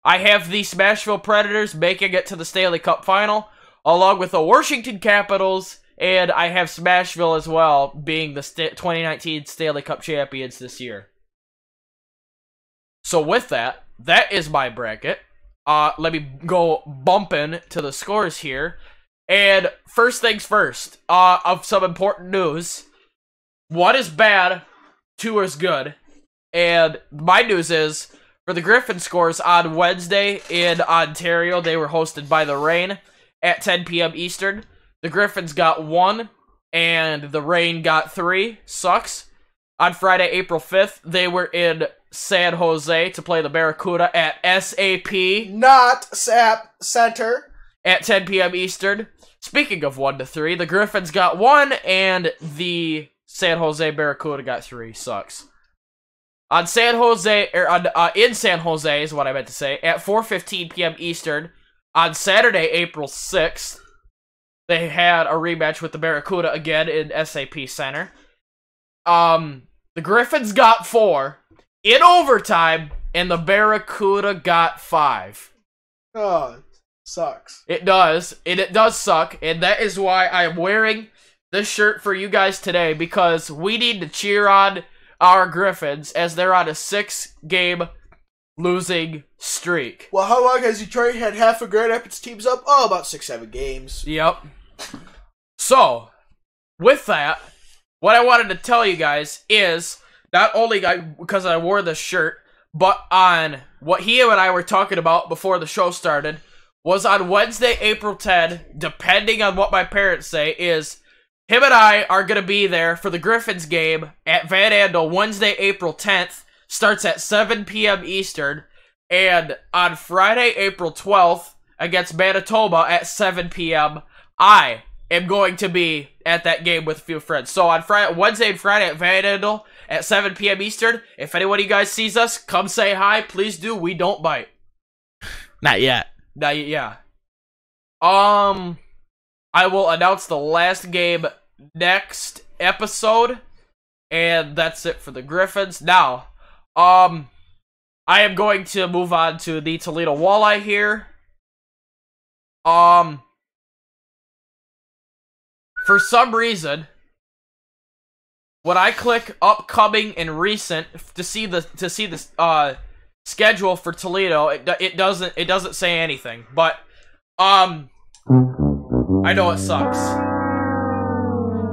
I have the Smashville Predators making it to the Stanley Cup Final, along with the Washington Capitals, and I have Smashville as well being the 2019 Stanley Cup champions this year. So with that, that is my bracket. Let me go bumping to the scores here. And first things first, of some important news. 1 is bad, 2 is good. And my news is, for the Griffin scores on Wednesday in Ontario, they were hosted by the Reign at 10 p.m. Eastern. The Griffins got 1, and the Reign got 3. Sucks. On Friday, April 5th, they were in San Jose to play the Barracuda at SAP. Not SAP Center. At 10 p.m. Eastern. Speaking of 1 to 3, the Griffins got 1, and the San Jose Barracuda got 3. Sucks. On San Jose, in San Jose is what I meant to say, at 4:15 p.m. Eastern, on Saturday, April 6th, they had a rematch with the Barracuda again in SAP Center. The Griffins got 4 in overtime, and the Barracuda got 5. Oh, it sucks. It does, and it does suck, and that is why I am wearing this shirt for you guys today, because we need to cheer on our Griffins as they're on a 6-game losing streak. Well, how long has Detroit had half a Grand Rapids teams up? Oh, about 6-7 games. Yep. So, with that, what I wanted to tell you guys is, not only because I wore this shirt, but on what he and I were talking about before the show started, was on Wednesday, April 10, depending on what my parents say, is him and I are going to be there for the Griffins game at Van Andel Wednesday, April 10th, starts at 7 p.m. Eastern, and on Friday, April 12th, against Manitoba at 7 p.m., I am going to be at that game with a few friends. So on Wednesday and Friday at Van Andel at 7 p.m. Eastern, if anyone of you guys sees us, come say hi. Please do. We don't bite. Not yet. Not yet, yeah. I will announce the last game next episode, and that's it for the Griffins. Now, I am going to move on to the Toledo Walleye here. For some reason, when I click upcoming and recent to see the schedule for Toledo, it doesn't say anything. But I know it sucks.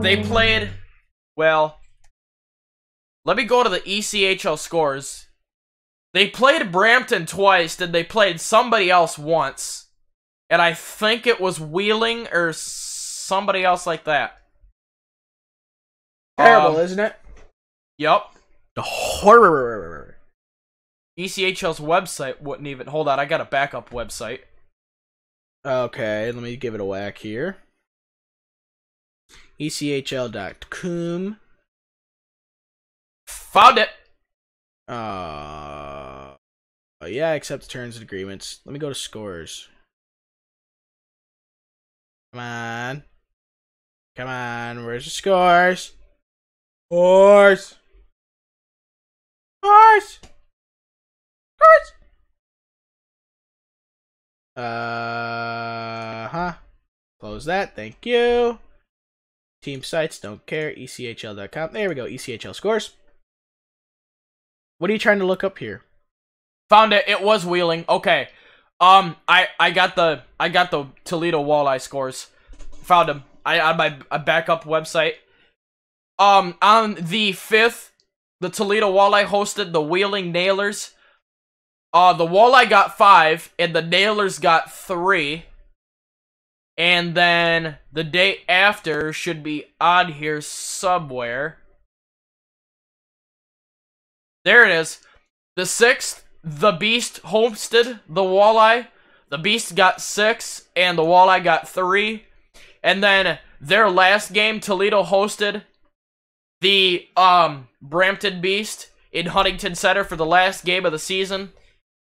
They played, well, let me go to the ECHL scores. They played Brampton twice, then they played somebody else once. And I think it was Wheeling or somebody else like that. Terrible, isn't it? Yep. The horror. ECHL's website wouldn't even... Hold on, I got a backup website. Okay, let me give it a whack here. ECHL.com. Found it. Yeah, accept terms and agreements. Let me go to scores. Come on. Come on. Where's the scores? Scores. Scores. Scores. Close that. Thank you. Team sites, don't care. ECHL.com. There we go. ECHL scores. What are you trying to look up here? Found it. It was Wheeling. Okay. I got the Toledo Walleye scores. Found them. On my backup website. On the 5th, the Toledo Walleye hosted the Wheeling Nailers. The Walleye got 5, and the Nailers got 3. And then the day after should be on here somewhere. There it is. The 6th, the Beast hosted the Walleye. The Beast got 6, and the Walleye got 3. And then their last game, Toledo hosted the Brampton Beast in Huntington Center for the last game of the season.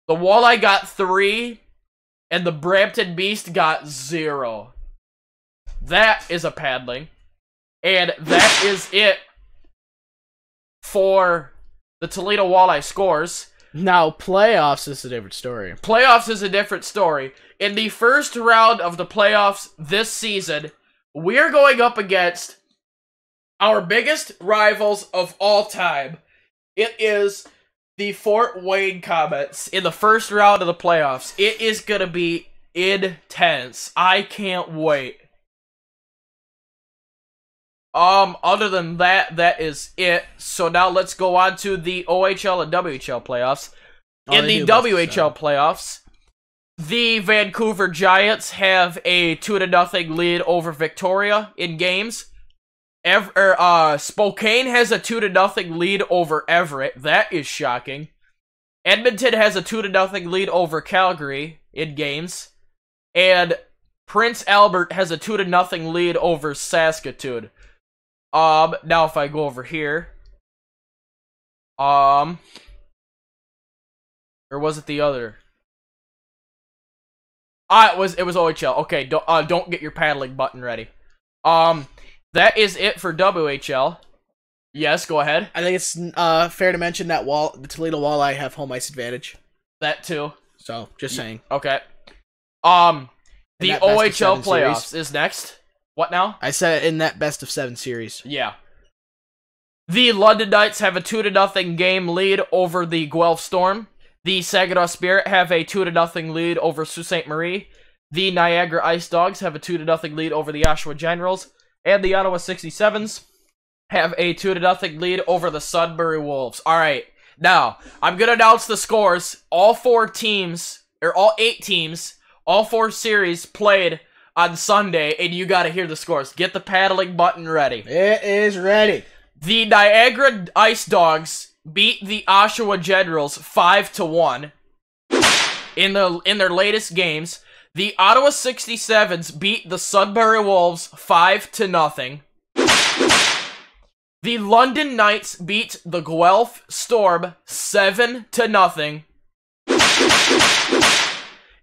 The Walleye got 3, and the Brampton Beast got 0. That is a paddling. And that is it for the Toledo Walleye scores. Now, playoffs is a different story. Playoffs is a different story. In the first round of the playoffs this season, we're going up against our biggest rivals of all time. It is the Fort Wayne Comets in the first round of the playoffs. It is going to be intense. I can't wait. Other than that, that is it. So now let's go on to the OHL and WHL playoffs. In the WHL playoffs, the Vancouver Giants have a 2-0 lead over Victoria in games. Spokane has a 2-0 lead over Everett. That is shocking. Edmonton has a 2-0 lead over Calgary in games. And Prince Albert has a 2-0 lead over Saskatoon. Now if I go over here. Or was it the other? It was OHL. Okay, don't get your paddling button ready. That is it for WHL. Yes, go ahead. I think it's fair to mention that the Toledo Walleye have home ice advantage. That too. So, just saying. Okay. The OHL playoffs is next. What now? I said in that best of 7 series. Yeah. The London Knights have a 2-0 game lead over the Guelph Storm. The Saginaw Spirit have a 2-0 lead over Sault Ste. Marie. The Niagara Ice Dogs have a 2-0 lead over the Oshawa Generals. And the Ottawa 67s have a 2-0 lead over the Sudbury Wolves. Alright, now, I'm going to announce the scores. All 8 teams, all 4 series played on Sunday, and you got to hear the scores. Get the paddling button ready. It is ready. The Niagara Ice Dogs beat the Oshawa Generals 5-1 in their latest games. The Ottawa 67s beat the Sudbury Wolves 5-0. The London Knights beat the Guelph Storm 7-0.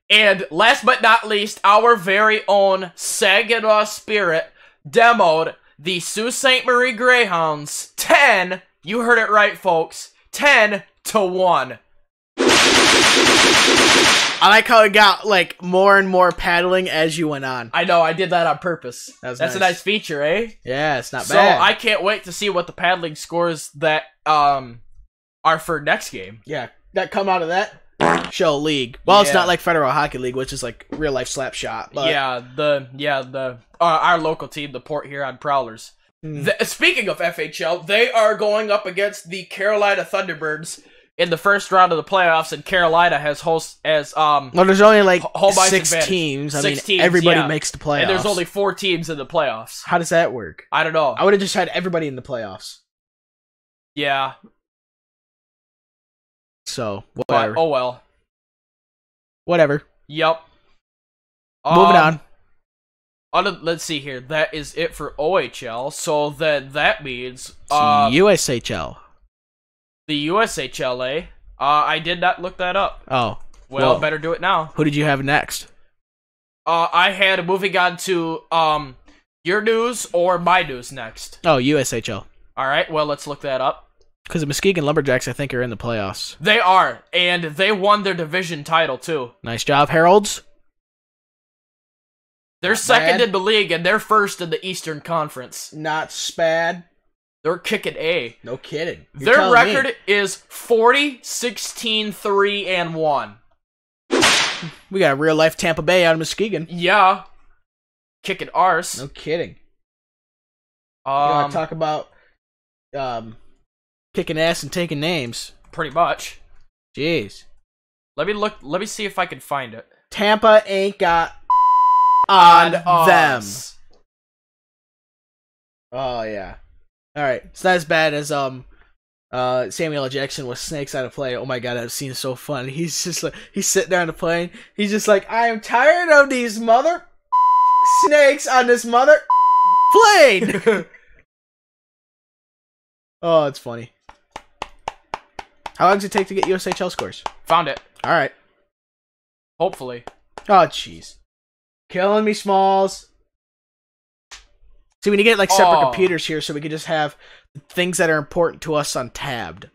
And last but not least, our very own Saginaw Spirit demoed the Sault Ste. Marie Greyhounds 10, you heard it right folks, 10-1. I like how it got, like, more and more paddling as you went on. I know, I did that on purpose. That's nice. A nice feature, eh? Yeah, it's not bad. So, I can't wait to see what the paddling scores that, are for next game. Yeah, that come out of that show league. Well, It's not like Federal Hockey League, which is, like, real-life slap shot. But... Yeah, our local team, the Port Huron Prowlers. Speaking of FHL, they are going up against the Carolina Thunderbirds in the first round of the playoffs, and Carolina has well, there's only like home ice 6 advantage. teams. I mean, teams, everybody makes the playoffs. And there's only 4 teams in the playoffs. How does that work? I don't know. I would have just had everybody in the playoffs. Yeah. So, whatever. But, oh well. Whatever. Yep. Moving on. let's see here. That is it for OHL. So then that means USHL. The USHLA. I did not look that up. Oh. Well, better do it now. Who did you have next? I had moving on to your news or my news next. Oh, USHL. All right. Well, let's look that up. Because the Muskegon Lumberjacks, I think, are in the playoffs. They are, and they won their division title too. Nice job, Heralds. They're second in the league, and they're first in the Eastern Conference. Not spad. They're kicking A. No kidding. Their record is 40, 16, 3, and 1. We got a real-life Tampa Bay out of Muskegon. Yeah. Kicking arse. No kidding. You want to talk about kicking ass and taking names? Pretty much. Jeez. Let me see if I can find it. Tampa ain't got on them. Oh, yeah. Alright. It's not as bad as Samuel L. Jackson with Snakes on a Plane. Oh my god, that scene is so fun. He's just like, he's sitting there on the plane. He's just like, I am tired of these mother snakes on this mother plane. Oh, it's funny. How long does it take to get USHL scores? Found it. Alright. Hopefully. Oh, jeez. Killing me, Smalls. See, we need to get like separate computers here so we can just have things that are important to us untabbed. Yep.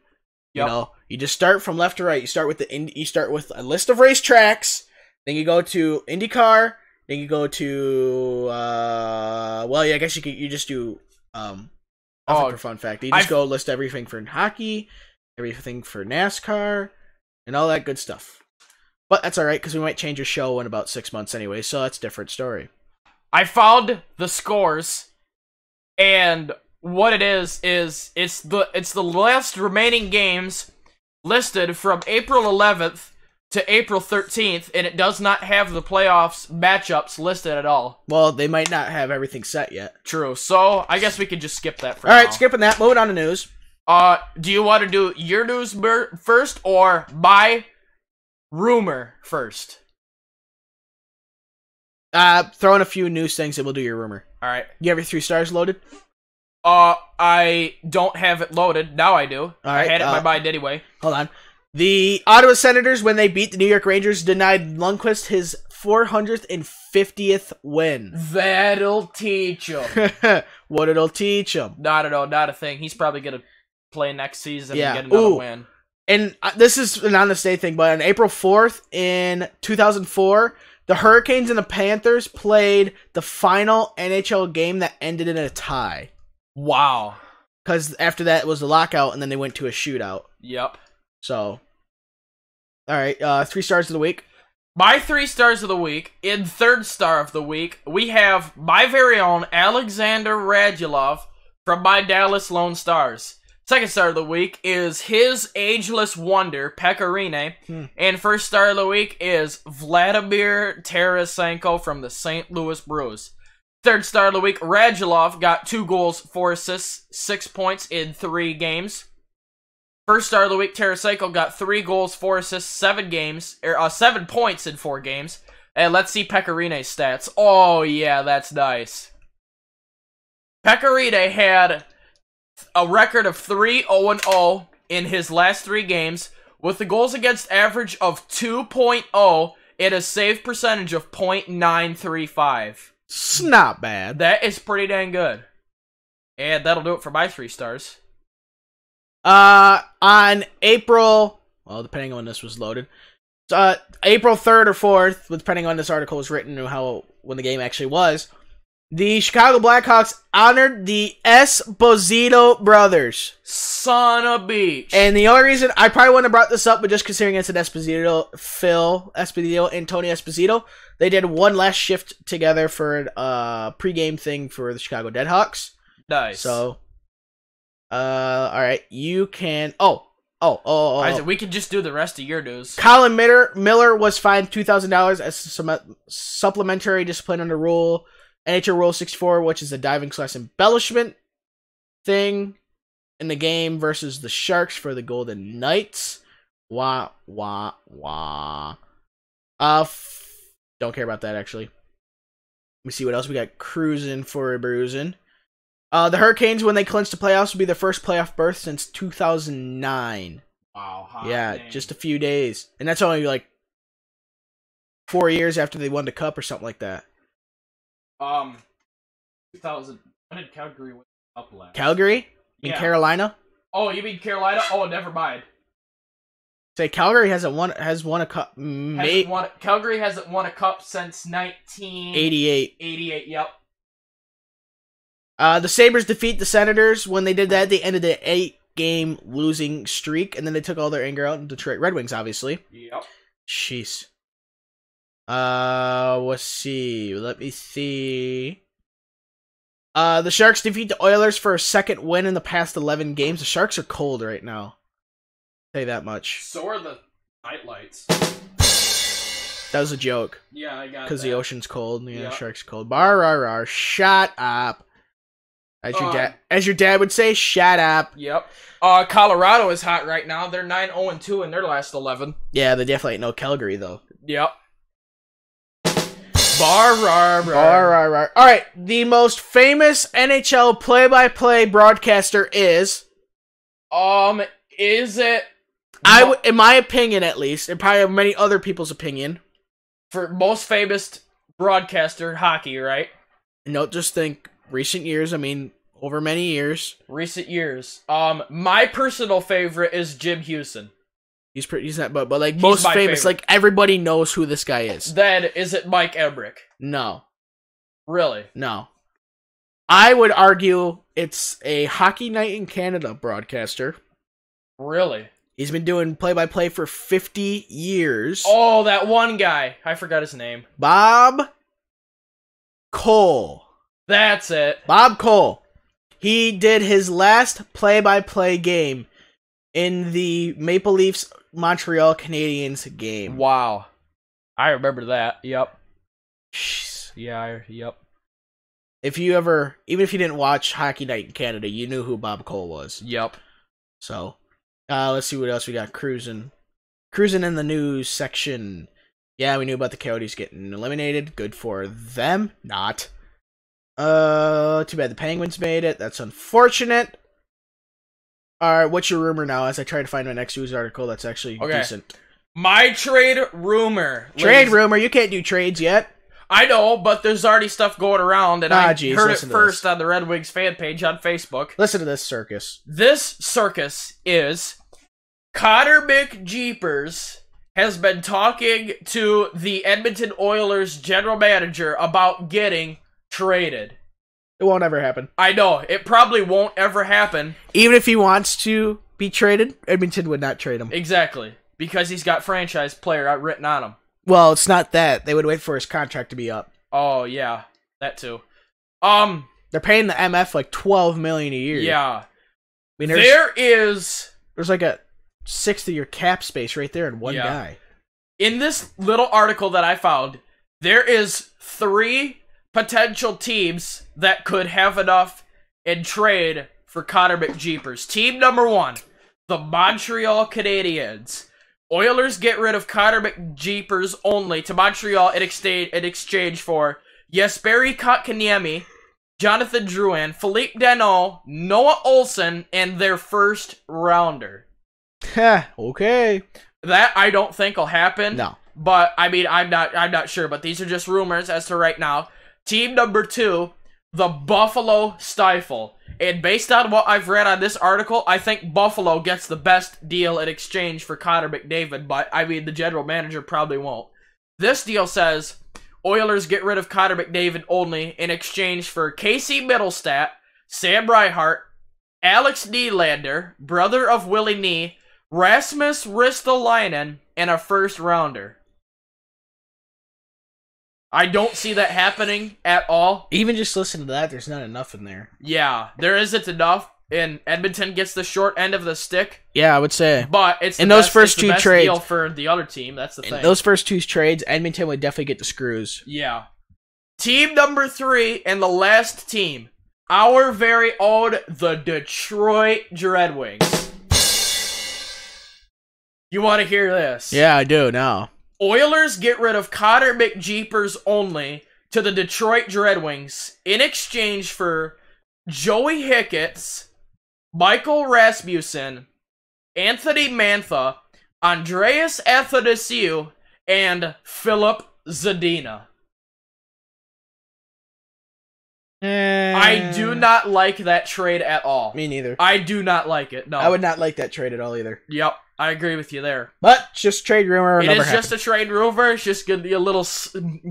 You know, you just start from left to right. You start with you start with a list of racetracks. Then you go to IndyCar. Then you go to well, yeah, I guess you just do for fun fact. You just go list everything for hockey, everything for NASCAR, and all that good stuff. But that's all right because we might change your show in about 6 months anyway, so that's a different story. I found the scores, and what it is it's the last remaining games listed from April 11th to April 13th, and it does not have the playoffs matchups listed at all. Well, they might not have everything set yet. True. So I guess we could just skip that for now. All right, skipping that. Moving on to news. Do you want to do your news first or my rumor first? Throw in a few news things and we'll do your rumor. All right. You have your 3 stars loaded? I don't have it loaded. Now I do. All right. I had it in my mind anyway. Hold on. The Ottawa Senators, when they beat the New York Rangers, denied Lundqvist his 450th win. That'll teach him. What it'll teach him. Not at all. Not a thing. He's probably going to play next season and get another win. And this is an on-the-state thing, but on April 4th in 2004, the Hurricanes and the Panthers played the final NHL game that ended in a tie. Wow. Because after that, it was the lockout, and then they went to a shootout. Yep. So, all right, 3 stars of the week. My 3 stars of the week. In third star of the week, we have my very own Alexander Radulov from my Dallas Lone Stars. Second star of the week is his ageless wonder, Pekka. And first star of the week is Vladimir Tarasenko from the St. Louis Blues. Third star of the week, Radulov got 2 goals, 4 assists, 6 points in 3 games. First star of the week, Tarasenko got 3 goals, 4 assists, 7 points in 4 games. And let's see Pekka stats. Oh yeah, that's nice. Pekka had a record of 3-0-0 in his last 3 games, with the goals against average of 2.0 and a save percentage of .935. It's not bad. That is pretty dang good. And that'll do it for my 3 stars. On April, well, depending on when this was loaded, April 3rd or 4th, depending on this article was written and when the game actually was, the Chicago Blackhawks honored the Esposito brothers. Son of a beach. And the only reason, I probably wouldn't have brought this up, but just considering it's an Esposito, and Tony Esposito, they did one last shift together for a pregame thing for the Chicago Deadhawks. Nice. So, alright, you can, Isaac, we can just do the rest of your news. Colin Miller was fined $2,000 as some supplementary discipline under NHL Rule 64, which is a diving/embellishment thing in the game versus the Sharks for the Golden Knights. Wah, wah, wah. Don't care about that, actually. me see what else we got. Cruising for a bruising. The Hurricanes, when they clinched the playoffs, will be their first playoff berth since 2009. Wow. Yeah, just a few days. And that's only like 4 years after they won the cup or something like that. 2000. When did Calgary win the cup last? Calgary? In Carolina? Oh, you mean Carolina? Oh, never mind. Say Calgary has won a cup. Calgary hasn't won a cup since 1988. 88, yep. The Sabres defeat the Senators. When they did that, they ended the 8-game losing streak, and then they took all their anger out on Detroit Red Wings, obviously. Yep. Jeez. Let's see. Let me see. The Sharks defeat the Oilers for a second win in the past 11 games. The Sharks are cold right now. I'll tell you that much. So are the Nightlights. That was a joke. Yeah, I got that. Because the ocean's cold. Yeah, the Sharks cold. Bar, shut up. As your dad would say, shut up. Yep. Colorado is hot right now. They're 9-0-2 in their last 11. Yeah, they definitely ain't no Calgary, though. Yep. All right, the most famous NHL play-by-play broadcaster is... Is it... in my opinion, at least, and probably many other people's opinion... For most famous broadcaster, hockey, right? No, just think recent years. I mean, over many years. Recent years. My personal favorite is Jim Houston. He's not, but like most famous, favorite. Like everybody knows who this guy is. Then is it Mike Emmerich? No. Really? No. I would argue it's a Hockey Night in Canada broadcaster. Really? He's been doing play-by-play for 50 years. Oh, that one guy. I forgot his name. Bob Cole. That's it. Bob Cole. He did his last play-by-play game in the Maple Leafs Montreal Canadiens game. Wow. I remember that. Yep. Yeah, yep. Even if you didn't watch Hockey Night in Canada, you knew who Bob Cole was. Yep. So, let's see what else we got. Cruising in the news section. Yeah, we knew about the Coyotes getting eliminated. Good for them. Not. Too bad the Penguins made it. That's unfortunate. Alright, what's your rumor now as I try to find my next news article that's actually decent? My trade rumor. Rumor? You can't do trades yet. I know, but there's already stuff going around, and I heard it first on the Red Wings fan page on Facebook. Listen to this circus. This circus is Connor McJeepers has been talking to the Edmonton Oilers general manager about getting traded. It won't ever happen. I know. It probably won't ever happen. Even if he wants to be traded, Edmonton would not trade him. Exactly. Because he's got franchise player written on him. Well, it's not that. They would wait for his contract to be up. Oh, yeah. That too. They're paying the MF like $12 million a year. Yeah. I mean, there's like a sixth of your cap space right there in one guy. In this little article that I found, there is 3 potential teams that could have enough in trade for Connor McJeepers. Team number 1, the Montreal Canadiens. Oilers get rid of Connor McJeepers only to Montreal in exchange for Jesperi Kotkaniemi, Jonathan Drouin, Philippe Danault, Noah Olsen, and their first rounder. Okay. That I don't think will happen. No. But I mean, I'm not sure. But these are just rumors as to right now. Team number 2, the Buffalo Stifle. And based on what I've read on this article, I think Buffalo gets the best deal in exchange for Connor McDavid, but I mean, the general manager probably won't. This deal says Oilers get rid of Connor McDavid only in exchange for Casey Middlestat, Sam Reinhart, Alex Nylander, brother of Willie Nee, Rasmus Ristolainen, and a first rounder. I don't see that happening at all. Even just listen to that, there's not enough in there. Yeah, there isn't enough, and Edmonton gets the short end of the stick. Yeah, I would say. But it's the those best, first two trades deal for the other team. That's the thing. In those first 2 trades, Edmonton would definitely get the screws. Yeah. Team number 3 and the last team, our very own the Detroit Redwings. You want to hear this? Yeah, I do now. Oilers get rid of Connor McJeepers only to the Detroit Red Wings in exchange for Joey Hicketts, Michael Rasmussen, Anthony Mantha, Andreas Athanasiou, and Philip Zadina. I do not like that trade at all. Me neither. I do not like it. No, I would not like that trade at all either. Yep, I agree with you there. But just trade rumor. It is just a trade rumor. It's just gonna be a little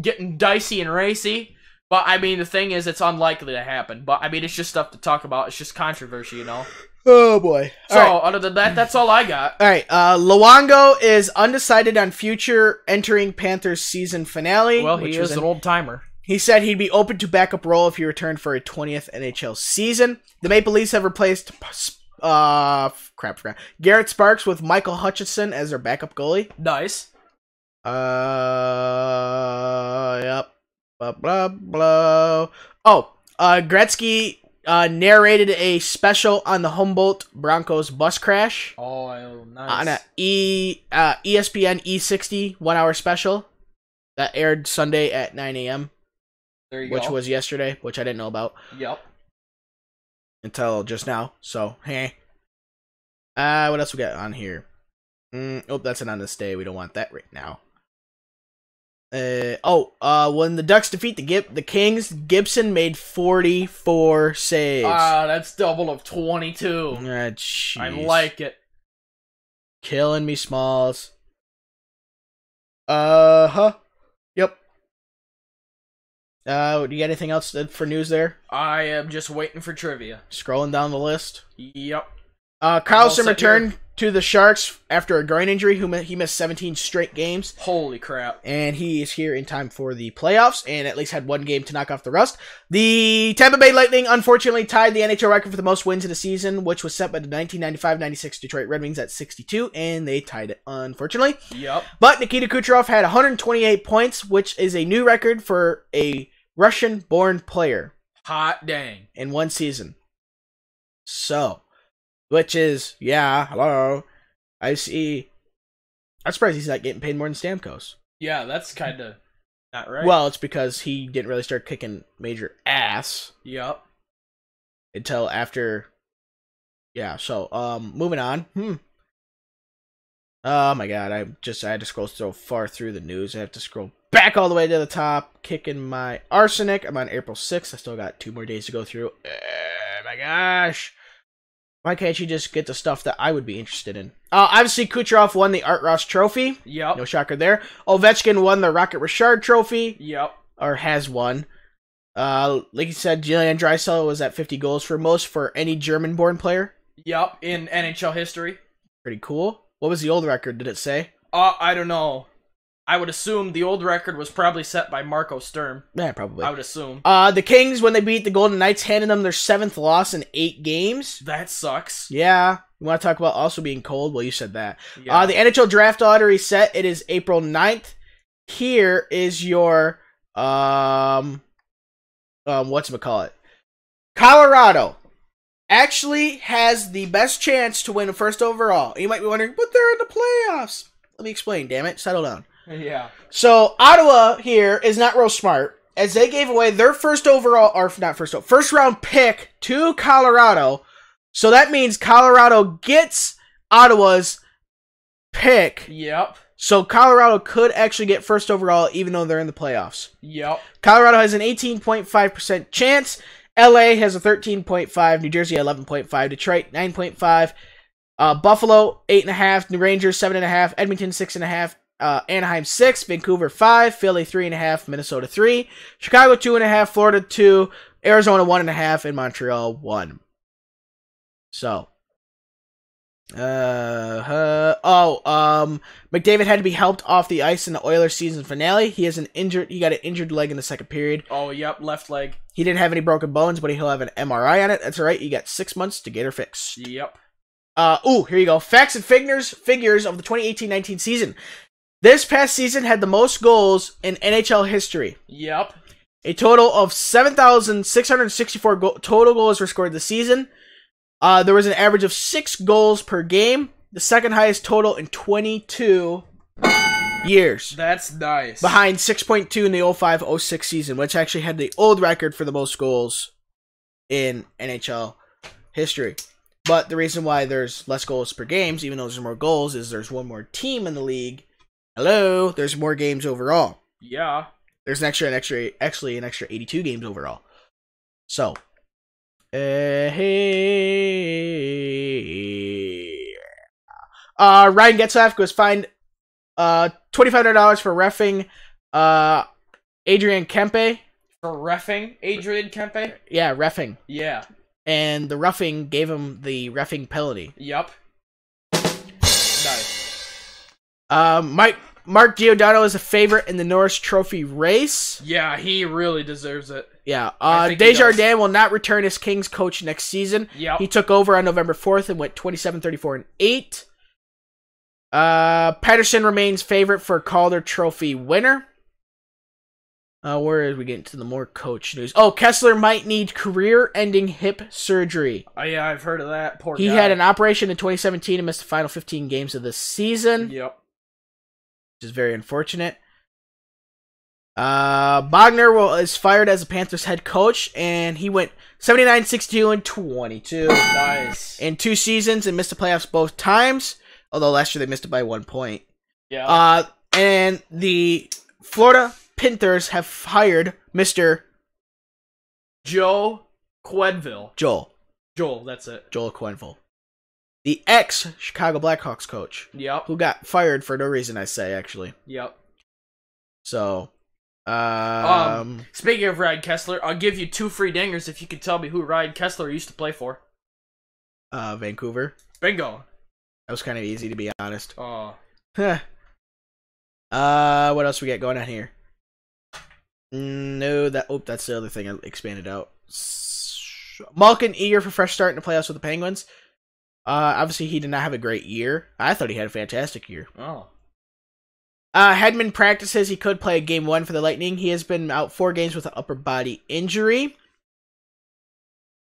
getting dicey and racy. But I mean, the thing is, it's unlikely to happen. But I mean, it's just stuff to talk about. It's just controversy, you know. Oh boy. So other than that, that's all I got. All right. Luongo is undecided on future entering Panthers season finale. Well, he is an old timer. He said he'd be open to backup role if he returned for a 20th NHL season. The Maple Leafs have replaced Garrett Sparks with Michael Hutchinson as their backup goalie. Nice. Yep. Blah, blah, blah. Oh, Gretzky narrated a special on the Humboldt Broncos bus crash. Oh, nice. On a ESPN E60 1-hour special that aired Sunday at 9 a.m. There you which go. was yesterday, which I didn't know about. Yep. Until just now. So, hey. What else we got on here? Oh, that's an on this day. We don't want that right now. When the Ducks defeat the Kings, Gibson made 44 saves. That's double of 22. Jeez. I like it. Killing me, Smalls. Yep. Do you got anything else for news there? I am just waiting for trivia. Scrolling down the list. Yep. Carlson returned to the Sharks after a groin injury. He missed 17 straight games. Holy crap. And he is here in time for the playoffs and at least had one game to knock off the rust. The Tampa Bay Lightning unfortunately tied the NHL record for the most wins in a season, which was set by the 1995-96 Detroit Red Wings at 62, and they tied it, unfortunately. Yep. But Nikita Kucherov had 128 points, which is a new record for a Russian-born player. Hot dang. In one season. So... which is, yeah, hello. I see. I'm surprised he's not getting paid more than Stamkos. Yeah, that's kind of not right. Well, it's because he didn't really start kicking major ass. Yep. Until after. Yeah, so, moving on. Oh my god, I had to scroll so far through the news. I have to scroll back all the way to the top, kicking my arsenic. I'm on April 6th. I still got 2 more days to go through. Oh my gosh. Why can't you just get the stuff that I would be interested in? Obviously, Kucherov won the Art Ross Trophy. Yep. No shocker there. Ovechkin won the Rocket Richard Trophy. Yep. Or has won. Like you said, Julian Draisaitl was at 50 goals for most for any German-born player. Yep, in NHL history. Pretty cool. What was the old record, did it say? I don't know. I would assume the old record was probably set by Marco Sturm. Yeah, probably. I would assume. The Kings, when they beat the Golden Knights, handed them their 7th loss in 8 games. That sucks. Yeah. You want to talk about also being cold? Well, you said that. Yeah. The NHL draft lottery set. It is April 9th. Here is your, whatchamacallit. Colorado actually has the best chance to win a first overall. You might be wondering, but they're in the playoffs. Let me explain, damn it. Settle down. Yeah. So, Ottawa here is not real smart, as they gave away their first round pick to Colorado. So that means Colorado gets Ottawa's pick. Yep. So Colorado could actually get first overall even though they're in the playoffs. Yep. Colorado has an 18.5% chance. LA has a 13.5%. New Jersey 11.5%. Detroit 9.5%. Buffalo 8.5%. New Rangers 7.5%. Edmonton 6.5%. Anaheim 6, Vancouver 5, Philly 3.5, Minnesota 3, Chicago 2.5, Florida 2, Arizona 1.5, and Montreal 1. So, McDavid had to be helped off the ice in the Oilers season finale. He got an injured leg in the second period. Oh, yep, left leg. He didn't have any broken bones, but he'll have an MRI on it. That's all right. You got 6 months to get her fixed. Yep. Here you go. Facts and figures of the 2018-19 season. This past season had the most goals in NHL history. Yep. A total of 7,664 total goals were scored this season. There was an average of 6 goals per game. The second highest total in 22 years. That's nice. Behind 6.2 in the 05-06 season, which actually had the old record for the most goals in NHL history. But the reason why there's less goals per games, even though there's more goals, is there's one more team in the league. Hello, there's more games overall. Yeah. There's an extra 82 games overall. So, Ryan Getzlaff was fined $2,500 for reffing Adrian Kempe. For reffing Adrian Kempe? Yeah, reffing. Yeah. And the roughing gave him the reffing penalty. Yep. Nice. Mark Giordano is a favorite in the Norris Trophy race. Yeah, he really deserves it. Yeah. Desjardins will not return as Kings coach next season. Yep. He took over on November 4th and went 27-34-8. Patterson remains favorite for Calder Trophy winner. Where are we getting to the more coach news? Oh, Kessler might need career-ending hip surgery. Oh, yeah, I've heard of that. Poor guy. He had an operation in 2017 and missed the final 15 games of the season. Yep. Which is very unfortunate. Bogner is fired as the Panthers head coach, and he went 79-62-22. Nice. In 2 seasons and missed the playoffs both times, although last year they missed it by 1 point. Yeah. And the Florida Panthers have hired Mr. Joe Quenneville. Joel, that's it. Joel Quenneville. The ex-Chicago Blackhawks coach. Yep. Who got fired for no reason, I say, actually. Yep. So, speaking of Ryan Kessler, I'll give you 2 free dingers if you can tell me who Ryan Kessler used to play for. Vancouver. Bingo. That was kind of easy, to be honest. Oh. What else we got going on here? No, that's the other thing I expanded out. Malkin eager for fresh start in the playoffs with the Penguins. Obviously he did not have a great year. I thought he had a fantastic year. Oh. Hedman practices he could play game 1 for the Lightning. He has been out 4 games with an upper body injury.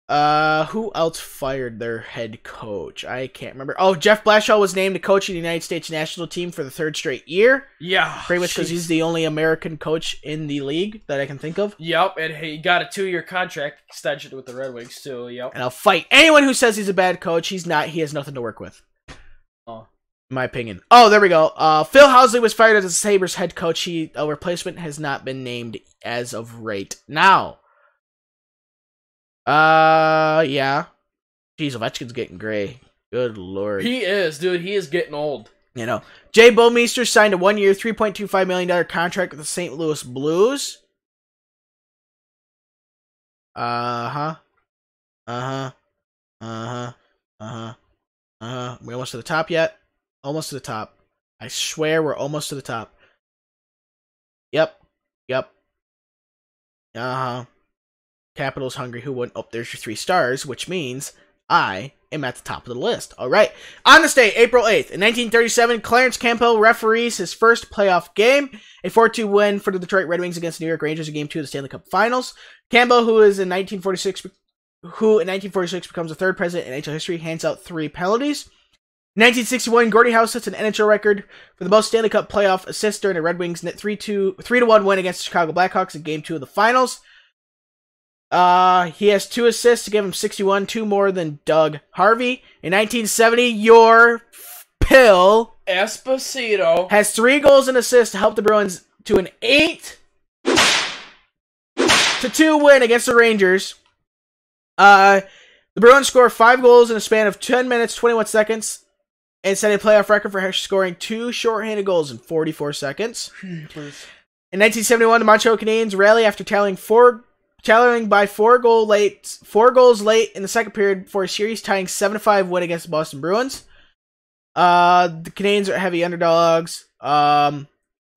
Who else fired their head coach? I can't remember. Oh, Jeff Blashill was named the coach of the United States national team for the 3rd straight year. Yeah. Pretty much because he's the only American coach in the league that I can think of. Yep, and he got a 2-year contract extension with the Red Wings too, yep. And I'll fight anyone who says he's a bad coach. He's not. He has nothing to work with. Oh. In my opinion. Oh, there we go. Phil Housley was fired as the Sabres head coach. A replacement has not been named as of right now. Yeah. Jeez, Ovechkin's getting gray. Good lord. He is, dude. He is getting old. You know. Jay Bouwmeester signed a 1-year, $3.25 million contract with the St. Louis Blues. We almost to the top yet? Almost to the top. I swear we're almost to the top. Yep. Capitals hungry who won. Oh, there's your 3 stars, which means I am at the top of the list. All right. On this day, April 8th, in 1937, Clarence Campbell referees his first playoff game, a 4-2 win for the Detroit Red Wings against the New York Rangers in Game 2 of the Stanley Cup Finals. Campbell, who in 1946 becomes the 3rd president in NHL history, hands out 3 penalties. In 1961, Gordie Howe sets an NHL record for the most Stanley Cup playoff assists during the Red Wings' 3-1 win against the Chicago Blackhawks in Game 2 of the Finals. He has 2 assists to give him 61, 2 more than Doug Harvey. In 1970, your Pill Esposito has 3 goals and assists to help the Bruins to an 8-2 win against the Rangers. The Bruins score 5 goals in a span of 10 minutes, 21 seconds, and set a playoff record for scoring 2 shorthanded goals in 44 seconds. In 1971, the Montreal Canadiens rally after tallying by 4 goals late in the second period before a series tying 7-5 win against the Boston Bruins. The Canadiens are heavy underdogs. The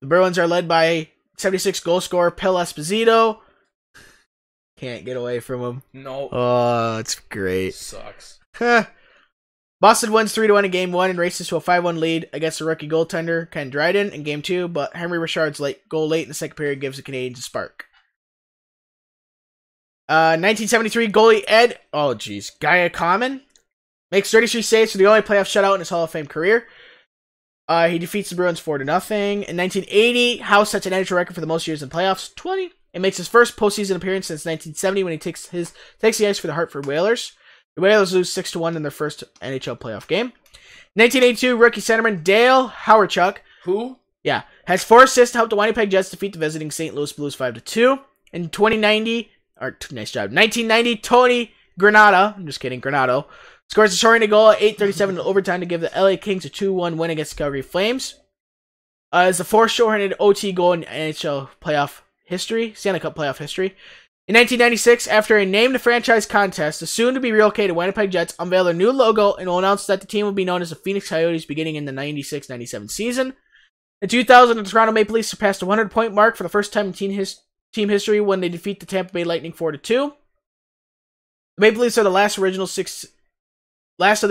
Bruins are led by 76 goal scorer Pill Esposito. Can't get away from him. No. Oh, it's great. Sucks. Boston wins 3-1 in Game 1 and races to a 5-1 lead against the rookie goaltender Ken Dryden in Game 2, but Henry Richard's goal late in the second period gives the Canadiens a spark. 1973 goalie Gaia Common makes 33 saves for the only playoff shutout in his Hall of Fame career. He defeats the Bruins 4-0. In 1980, House sets an NHL record for the most years in playoffs, 20. It makes his first postseason appearance since 1970 when he takes the ice for the Hartford Whalers. The Whalers lose 6-1 in their first NHL playoff game. 1982, rookie centerman Dale Hawerchuk, who? Yeah, has 4 assists to help the Winnipeg Jets defeat the visiting St. Louis Blues 5-2. In 1990, Tony Granato, scores a shortened goal at 8:37 in overtime to give the LA Kings a 2-1 win against the Calgary Flames. It's the 4th shorthanded OT goal in NHL playoff history, Stanley Cup playoff history. In 1996, after a name the franchise contest, the soon-to-be relocated Winnipeg Jets unveiled a new logo and will announce that the team will be known as the Phoenix Coyotes beginning in the 96-97 season. In 2000, the Toronto Maple Leafs surpassed the 100-point mark for the first time in team history when they defeat the Tampa Bay Lightning 4-2. The Maple Leafs are the last of the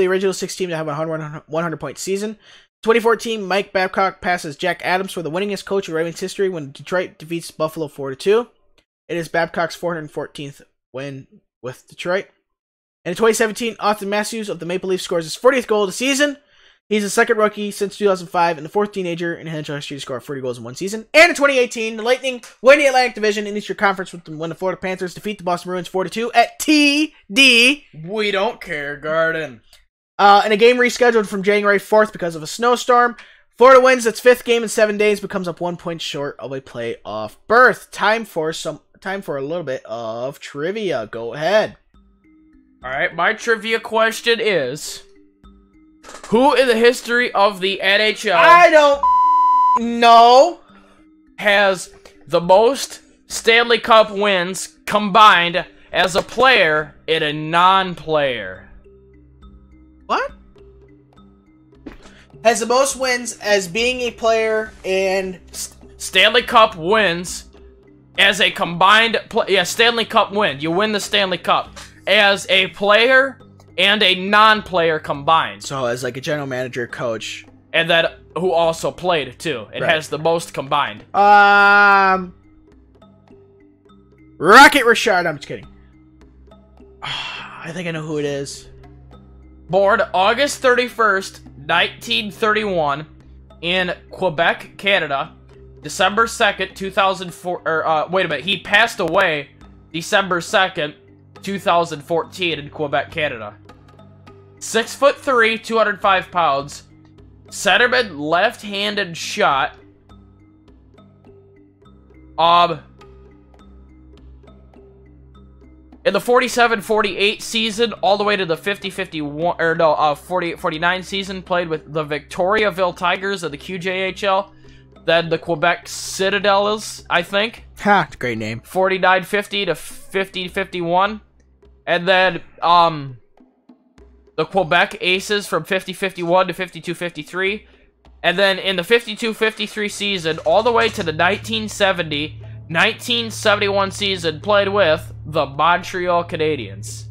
original 6 team to have a 100-point season. 2014, Mike Babcock passes Jack Adams for the winningest coach in Red Wings history when Detroit defeats Buffalo 4-2. It is Babcock's 414th win with Detroit. And in 2017, Austin Matthews of the Maple Leafs scores his 40th goal of the season. He's the second rookie since 2005 and the 4th teenager in NHL history to score 40 goals in one season. And in 2018, the Lightning win the Atlantic Division in Eastern Conference when the Florida Panthers defeat the Boston Bruins 4-2 at TD. We don't care, Garden. In a game rescheduled from January 4th because of a snowstorm, Florida wins its 5th game in 7 days, becomes up 1 point short of a playoff berth. Time for a little bit of trivia. Go ahead. All right, my trivia question is, who in the history of the NHL I don't know has the most Stanley Cup wins combined as a player and a non-player? What? Has the most wins as being a player and Stanley Cup wins as a combined Stanley Cup win. You win the Stanley Cup as a player and a non-player combined. So as like a general manager, coach, and that who also played too. It has the most combined. Rocket Richard. I'm just kidding. I think I know who it is. Born August 31st, 1931 in Quebec, Canada. December 2nd, 2004, he passed away December 2nd, 2014 in Quebec, Canada. 6'3", 205 pounds. Centerman, left-handed shot. In the 47-48 season, all the way to the 49 season, played with the Victoriaville Tigers of the QJHL. Then the Quebec Citadels, I think. Ha, it's a great name. 49-50 to 50-51. And then, the Quebec Aces from 50-51 to 52-53. And then in the 52-53 season, all the way to the 1970-1971 season, played with the Montreal Canadiens.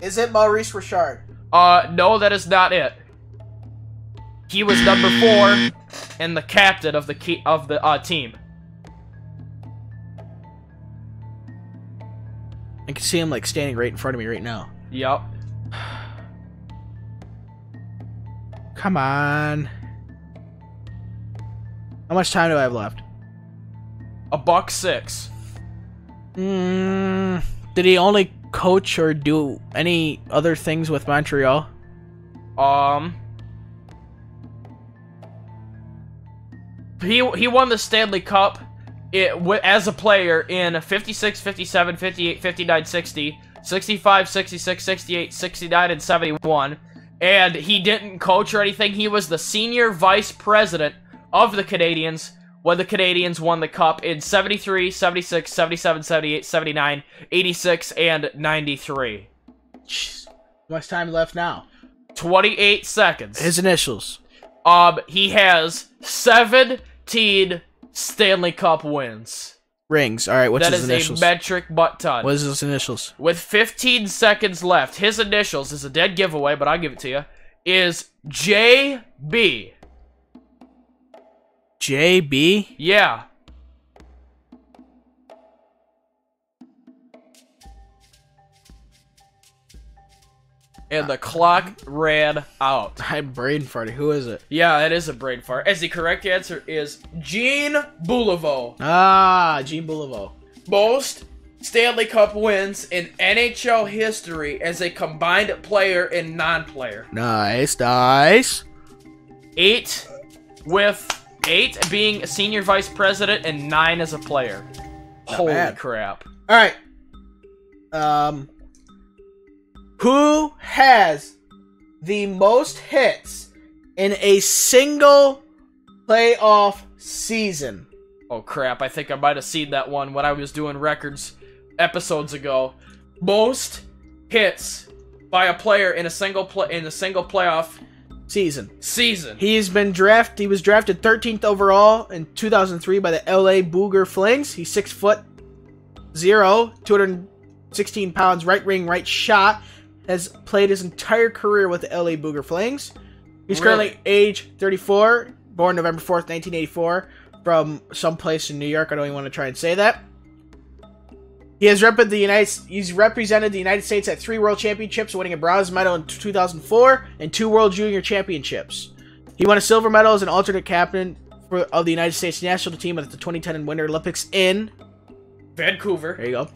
Is it Maurice Richard? No, that is not it. He was number 4 and the captain of the team. I can see him like standing right in front of me right now. Yup. Come on. How much time do I have left? $1.06. Did he only coach or do any other things with Montreal? He won the Stanley Cup as a player in 56, 57, 58, 59, 60, 65, 66, 68, 69, and 71. And he didn't coach or anything. He was the senior vice president of the Canadiens when the Canadiens won the Cup in 73, 76, 77, 78, 79, 86, and 93. Jeez. How much time left now? 28 seconds. His initials. He has 17 Stanley Cup wins. Rings. All right, what's his initials? That is a metric butt ton. What is his initials? With 15 seconds left, his initials is a dead giveaway, but I'll give it to you, is JB. JB? Yeah. And the clock ran out. I'm brain farting. Who is it? Yeah, it is a brain fart. As the correct answer is Gene Bouleveau. Gene Bouleveau. Most Stanley Cup wins in NHL history as a combined player and non-player. Nice. 8 with 8 being a senior vice president and 9 as a player. Holy crap. All right. Who has the most hits in a single playoff season? Oh crap, I think I might have seen that one when I was doing records episodes ago. Most hits by a player in a single playoff season. He was drafted 13th overall in 2003 by the LA Booger Flings. He's 6'0", 216 pounds, right wing, right shot. Has played his entire career with the LA Booger Flings. He's currently age 34, born November 4th, 1984, from someplace in New York. I don't even want to try and say that. He's represented the United States at 3 World Championships, winning a bronze medal in 2004 and 2 World Junior Championships. He won a silver medal as an alternate captain of the United States national team at the 2010 Winter Olympics in Vancouver. There you go.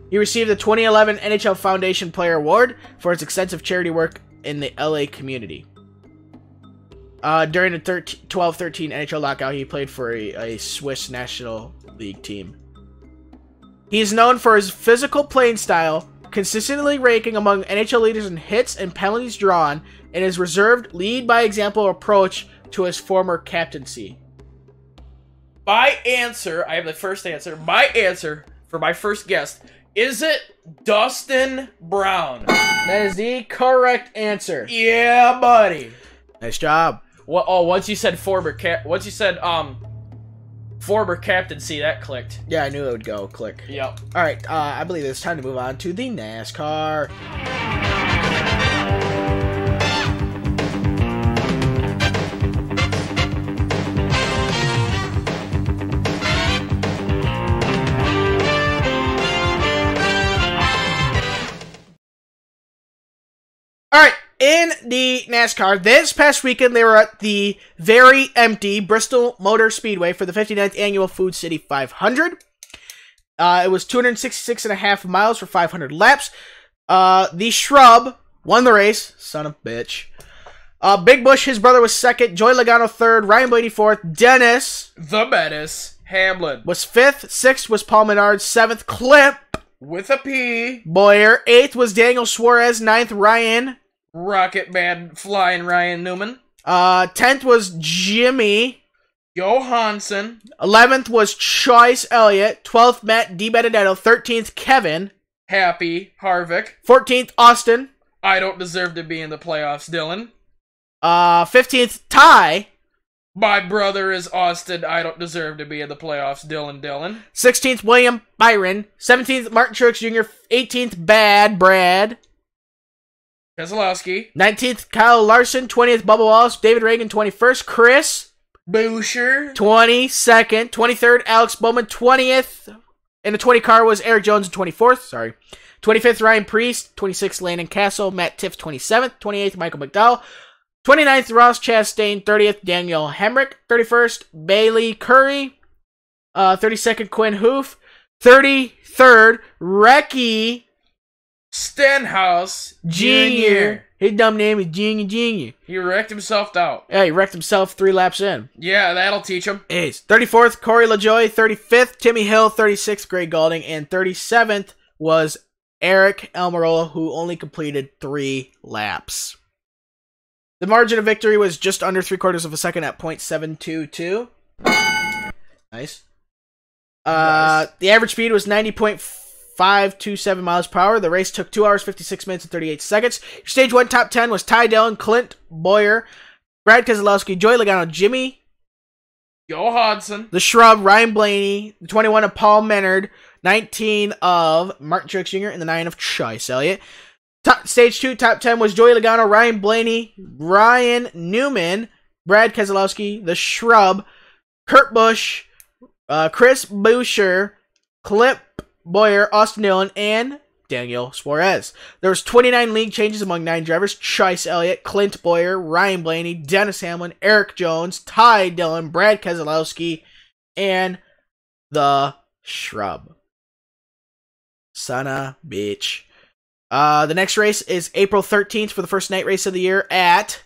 He received the 2011 NHL Foundation Player Award for his extensive charity work in the LA community. During the 12-13 NHL lockout, he played for a Swiss National League team. He is known for his physical playing style, consistently ranking among NHL leaders in hits and penalties drawn, and his reserved lead-by-example approach to his former captaincy. My answer, I have the first answer. My answer for my first guess, is it Dustin Brown? That is the correct answer. Yeah, buddy. Nice job. Well, once you said former captaincy, that clicked. Yeah, I knew it would go click. Yep. All right, I believe it's time to move on to the NASCAR. All right, in the NASCAR, this past weekend, they were at the very empty Bristol Motor Speedway for the 59th Annual Food City 500. It was 266.5 miles for 500 laps. The Shrub won the race. Son of a bitch. Big Bush, his brother, was second. Joey Logano third. Ryan Blaney fourth. Dennis, the Menace, Hamlin, was fifth. Sixth was Paul Menard. Seventh, Clip, with a P, Boyer. Eighth was Daniel Suarez. Ninth, Ryan, Rocket Man, Flying Ryan Newman. 10th was Jimmy Johansson. 11th was Chase Elliott. 12th, Matt DiBenedetto. 13th, Kevin Happy Harvick. 14th, Austin. I don't deserve to be in the playoffs, Dylan. 15th, Ty. My brother is Austin. I don't deserve to be in the playoffs, Dylan. 16th, William Byron. 17th, Martin Truex Jr. 18th, Bad Brad Keselowski. 19th, Kyle Larson. 20th, Bubba Wallace. David Reagan. 21st, Chris Boucher. 22nd. 23rd, Alex Bowman. 20th, in the 20 car was Eric Jones. 24th, 25th, Ryan Priest. 26th, Landon Castle. Matt Tiff, 27th. 28th, Michael McDowell. 29th, Ross Chastain. 30th, Daniel Hemrick. 31st, Bailey Curry. 32nd, Quinn Hoof. 33rd, Recky Stenhouse Jr. His dumb name is Jr. He wrecked himself out. Yeah, he wrecked himself 3 laps in. Yeah, that'll teach him. 34th, Corey LaJoie. 35th, Timmy Hill. 36th, Greg Galding. And 37th was Eric Almirola, who only completed 3 laps. The margin of victory was just under 3/4 of a second at .722. Nice. The average speed was 90.527 miles per hour. The race took 2 hours, 56 minutes, and 38 seconds. Your stage 1 top 10 was Ty Dillon, Clint Boyer, Brad Keselowski, Joey Logano, Jimmy Johansson, The Shrub, Ryan Blaney, the 21 of Paul Menard, 19 of Martin Truex Jr., and the 9 of Chase Elliott. Stage 2 top 10 was Joey Logano, Ryan Blaney, Ryan Newman, Brad Keselowski, The Shrub, Kurt Busch, Chris Boucher, Clip Boyer, Austin Dillon, and Daniel Suarez. There was 29 league changes among 9 drivers. Chase Elliott, Clint Boyer, Ryan Blaney, Dennis Hamlin, Eric Jones, Ty Dillon, Brad Keselowski, and the Shrub. Son of bitch. The next race is April 13th for the first night race of the year at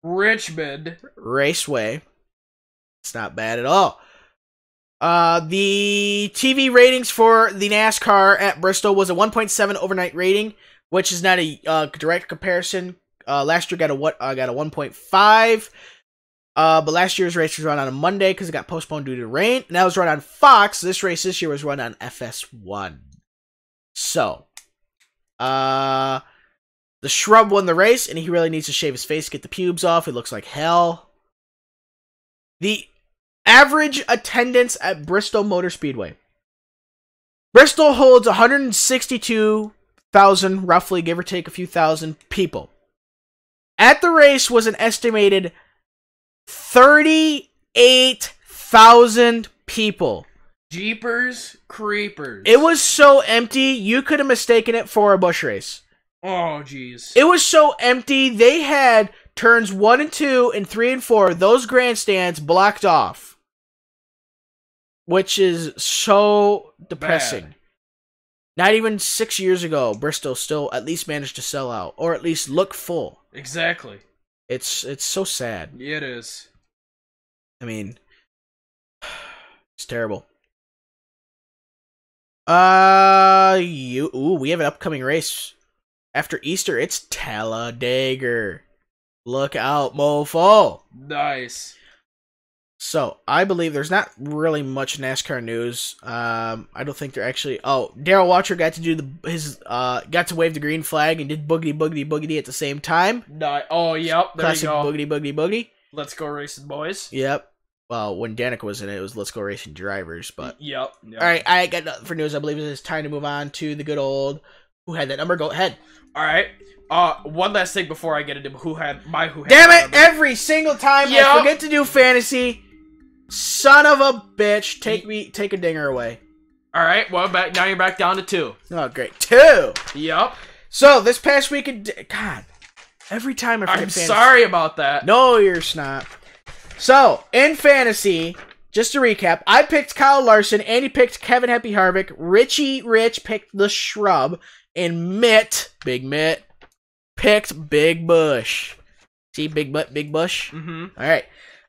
Richmond Raceway. It's not bad at all. The TV ratings for the NASCAR at Bristol was a 1.7 overnight rating, which is not a direct comparison. Last year got a 1.5. But last year's race was run on a Monday because it got postponed due to rain. And that was run on Fox. This race this year was run on FS1. So, the Shrub won the race, and he really needs to shave his face, get the pubes off. It looks like hell. The average attendance at Bristol Motor Speedway. Bristol holds 162,000, roughly, give or take a few thousand people. At the race was an estimated 38,000 people. Jeepers creepers. It was so empty, you could have mistaken it for a bush race. Oh, jeez. It was so empty, they had turns 1 and 2 and 3 and 4, those grandstands blocked off. Which is so depressing. Bad. Not even 6 years ago, Bristol still at least managed to sell out, or at least look full. Exactly. It's so sad. It is. I mean, it's terrible. We have an upcoming race. After Easter, it's Talladega. Look out, mofo. Nice. So, I believe there's not really much NASCAR news. I don't think they're actually... Oh, Darrell Watcher got to do got to wave the green flag and did boogity boogity boogity at the same time. Oh, yep. There Classic you go. Boogity boogity boogity. Let's go racing, boys. Yep. Well, when Danica was in it, it was Let's Go Racing Drivers, but... Yep. Alright, I got nothing for news. I believe it's time to move on to the good old... Who had that number? Go ahead. Alright. One last thing before I get into who had Damn it! Number. Every single time I forget to do fantasy... Son of a bitch, take a dinger away. Alright, well, now you're back down to 2. Oh, great. 2! Yep. So, this past weekend... God, every time I forget fantasy... I'm sorry about that. No, you're not. So, in fantasy, just to recap, I picked Kyle Larson, Andy picked Kevin Happy Harvick, Richie Rich picked The Shrub, and Big Mitt, picked Big Bush. See, Big Butt, Big Bush? Mm-hmm. Alright.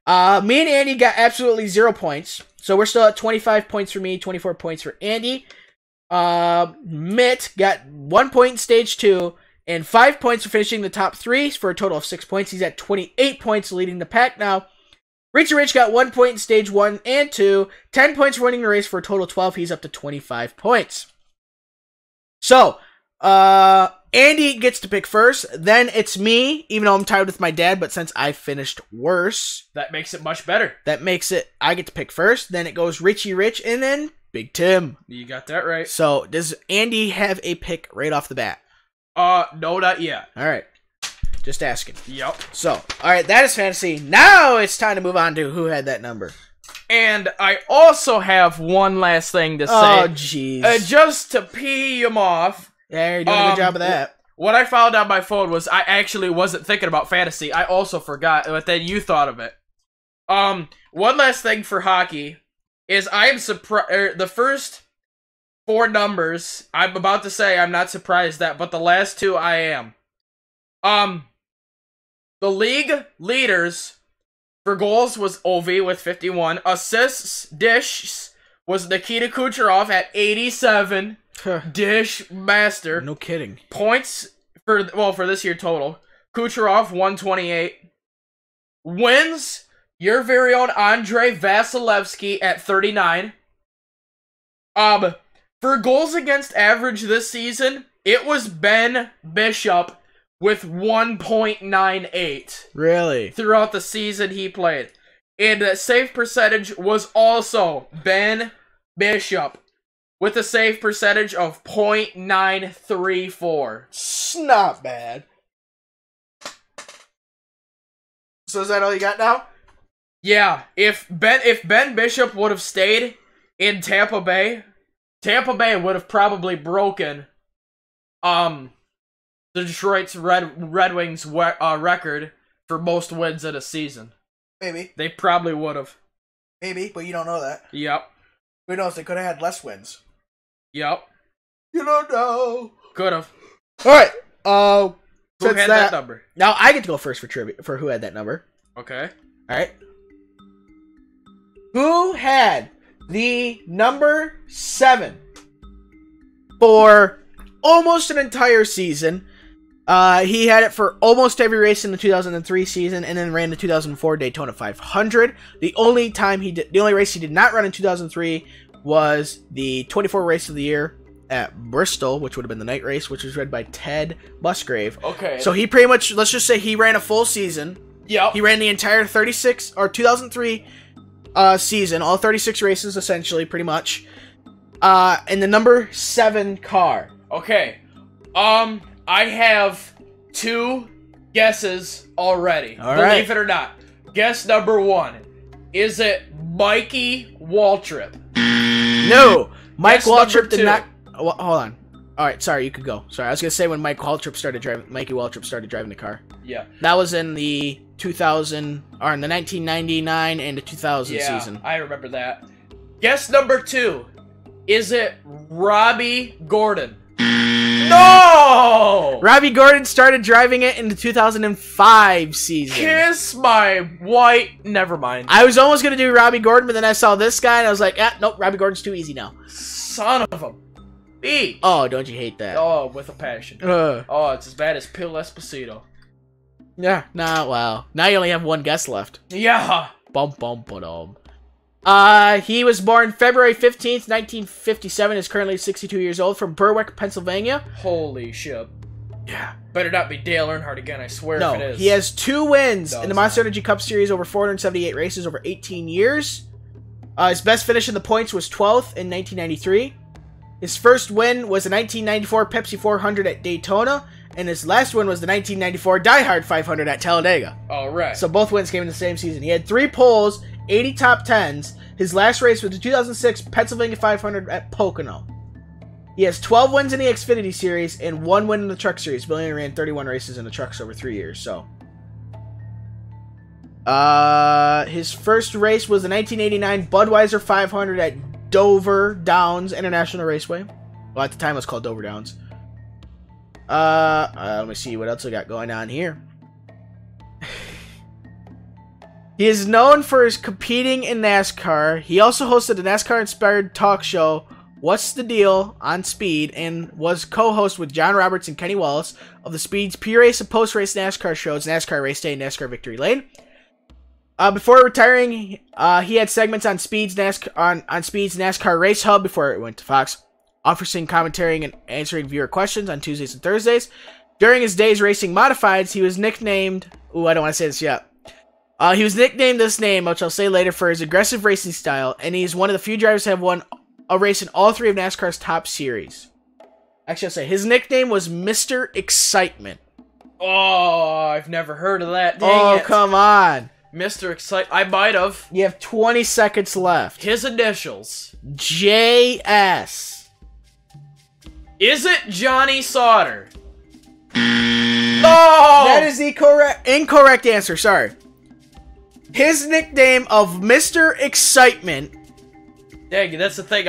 Me and Andy got absolutely 0 points. So we're still at 25 points for me, 24 points for Andy. Mitt got 1 point in stage 2, and 5 points for finishing the top 3, for a total of 6 points. He's at 28 points, leading the pack now. Richie Rich got 1 point in stage 1 and 2, 10 points for winning the race, for a total of 12. He's up to 25 points. So, Andy gets to pick first, then it's me, even though I'm tied with my dad, but since I finished worse... That makes it much better. That makes it, I get to pick first, then it goes Richie Rich, and then Big Tim. You got that right. So, does Andy have a pick right off the bat? No, not yet. Alright. Just asking. Yep. So, alright, that is fantasy. Now it's time to move on to who had that number. And I also have one last thing to say. Oh, jeez. Just to pee him off. Yeah, you're doing a good job of that. What I found on my phone was I actually wasn't thinking about fantasy. I also forgot, but then you thought of it. One last thing for hockey is I am surprised. The first 4 numbers I'm about to say I'm not surprised at, but the last 2 I am. The league leaders for goals was Ovi with 51. Assists, dishes was Nikita Kucherov at 87. Dish master. No kidding. Points for this year total. Kucherov 128. Wins, your very own Andrei Vasilevsky at 39. For goals against average this season, it was Ben Bishop with 1.98. Really? Throughout the season he played. And the save percentage was also Ben Bishop with a save percentage of .934. It's not bad. So is that all you got now? Yeah, if Ben Bishop would have stayed in Tampa Bay, Tampa Bay would have probably broken the Detroit's Red Wings record for most wins in a season. Maybe. They probably would have. Maybe, but you don't know that. Yep. Who knows? They could have had less wins. Yep. You don't know. Could have. All right. Who had that number? Now I get to go first for trivia for who had that number. Okay. All right. Who had the number 7 for almost an entire season? He had it for almost every race in the 2003 season, and then ran the 2004 Daytona 500. The only race he did not run in 2003 was the 24th race of the year at Bristol, which would have been the night race, which was led by Ted Musgrave. Okay. So he pretty much, let's just say he ran a full season. Yep. He ran the entire 2003 season, all 36 races essentially, pretty much. In the number 7 car. Okay. I have 2 guesses already. All Believe right. it or not. Guess number 1. Is it Mikey Waltrip? No. Mike Guess Waltrip number did 2. not. Hold on. All right, sorry, you could go. Sorry, I was gonna say when Mikey Waltrip started driving the car. Yeah. That was in the 2000 or in the 1999 and the 2000 season. I remember that. Guess number 2. Is it Robbie Gordon? No! Robbie Gordon started driving it in the 2005 season. Kiss my white. Never mind. I was almost gonna do Robbie Gordon, but then I saw this guy and I was like, nope, Robbie Gordon's too easy now. Son of a bitch. Oh, don't you hate that? Oh, with a passion. Oh, it's as bad as Pil Esposito. Yeah. Nah, wow. Now you only have one guess left. Yeah. Bum bum ba-dum. He was born February 15th, 1957, is currently 62 years old, from Berwick, Pennsylvania. Holy shit. Yeah. Better not be Dale Earnhardt again, I swear No, if it is. he has 2 wins in the Monster Energy Cup Series over 478 races over 18 years. His best finish in the points was 12th in 1993. His first win was the 1994 Pepsi 400 at Daytona, and his last win was the 1994 Die Hard 500 at Talladega. Alright. So both wins came in the same season. He had 3 poles, 80 top 10s. His last race was the 2006 Pennsylvania 500 at Pocono. He has 12 wins in the Xfinity Series and 1 win in the Truck Series. Billy only ran 31 races in the trucks over 3 years, so. His first race was the 1989 Budweiser 500 at Dover Downs International Raceway. Well, at the time it was called Dover Downs. Let me see what else we got going on here. He is known for his competing in NASCAR. He also hosted a NASCAR-inspired talk show, What's the Deal, on Speed, and was co-host with John Roberts and Kenny Wallace of the Speed's pre-race and post-race NASCAR shows, NASCAR Race Day and NASCAR Victory Lane. Before retiring, he had segments on Speed's NASCAR Race Hub before it went to Fox, offering commentary and answering viewer questions on Tuesdays and Thursdays. During his days racing modifieds, he was nicknamed... Ooh, I don't want to say this yet. He was nicknamed this name, which I'll say later, for his aggressive racing style, and he's one of the few drivers to have won a race in all 3 of NASCAR's top series. Actually, I'll say his nickname was Mr. Excitement. Oh, I've never heard of that. Dang it. Come on. Mr. Excitement. I might have. You have 20 seconds left. His initials. JS. Is it Johnny Sauter? No! That is the incorrect answer, sorry. His nickname of Mr. Excitement. Dang, that's the thing.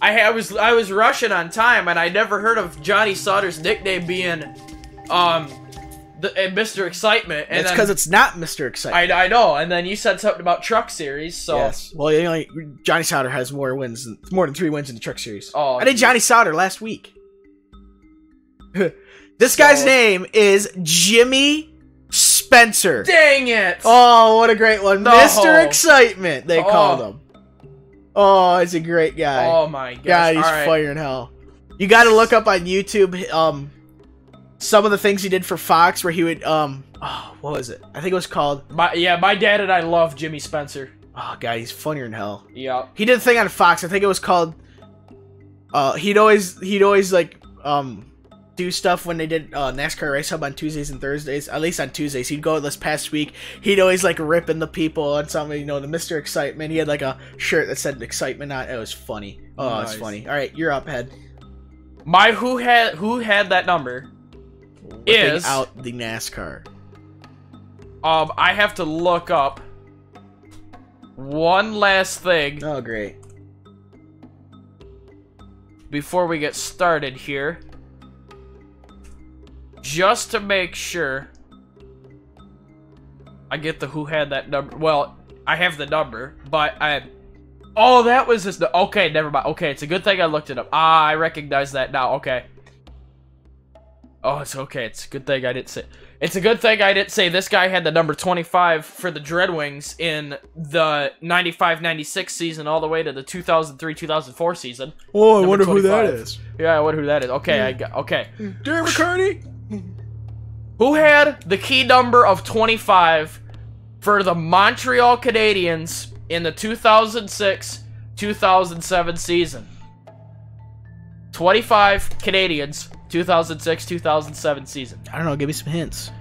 I was rushing on time, and I never heard of Johnny Sauter's nickname being, Mr. Excitement. And that's because it's not Mr. Excitement. I know. And then you said something about Truck Series, so yes. Well, Johnny Sauter has more than 3 wins in the Truck Series. Oh, I did Johnny Sauter last week. This guy's name is Jimmy Spencer. Dang it! Oh, what a great one. No. Mr. Excitement, they called him. Oh, he's a great guy. Oh my gosh. God, he's fire in hell. You gotta look up on YouTube some of the things he did for Fox where he would what was it? I think it was called my dad and I love Jimmy Spencer. Oh god, he's funnier than hell. Yeah. He did a thing on Fox, I think it was called he'd always like do stuff when they did NASCAR Race Hub on Tuesdays and Thursdays. At least on Tuesdays. He'd go this past week. He'd always like ripping the people on something, the Mr. Excitement. He had like a shirt that said Excitement on it. It was funny. Oh, nice. That's funny. All right, you're up, head. My who had that number is out the NASCAR. I have to look up one last thing. Oh, great. Before we get started here, just to make sure I get the who had that number. Well, I have the number, but oh, that was this. Okay, never mind. Okay, it's a good thing I looked it up. Ah, I recognize that now. Okay. Oh, it's okay. It's a good thing I didn't say. It's a good thing I didn't say this guy had the number 25 for the Dreadwings in the 95-96 season all the way to the 2003-2004 season. Oh, I number wonder 25. who that is. Yeah, I wonder who that is. Okay, okay. Darren McCartney? Who had the key number of 25 for the Montreal Canadiens in the 2006-2007 season? 25 Canadiens, 2006-2007 season. I don't know, give me some hints.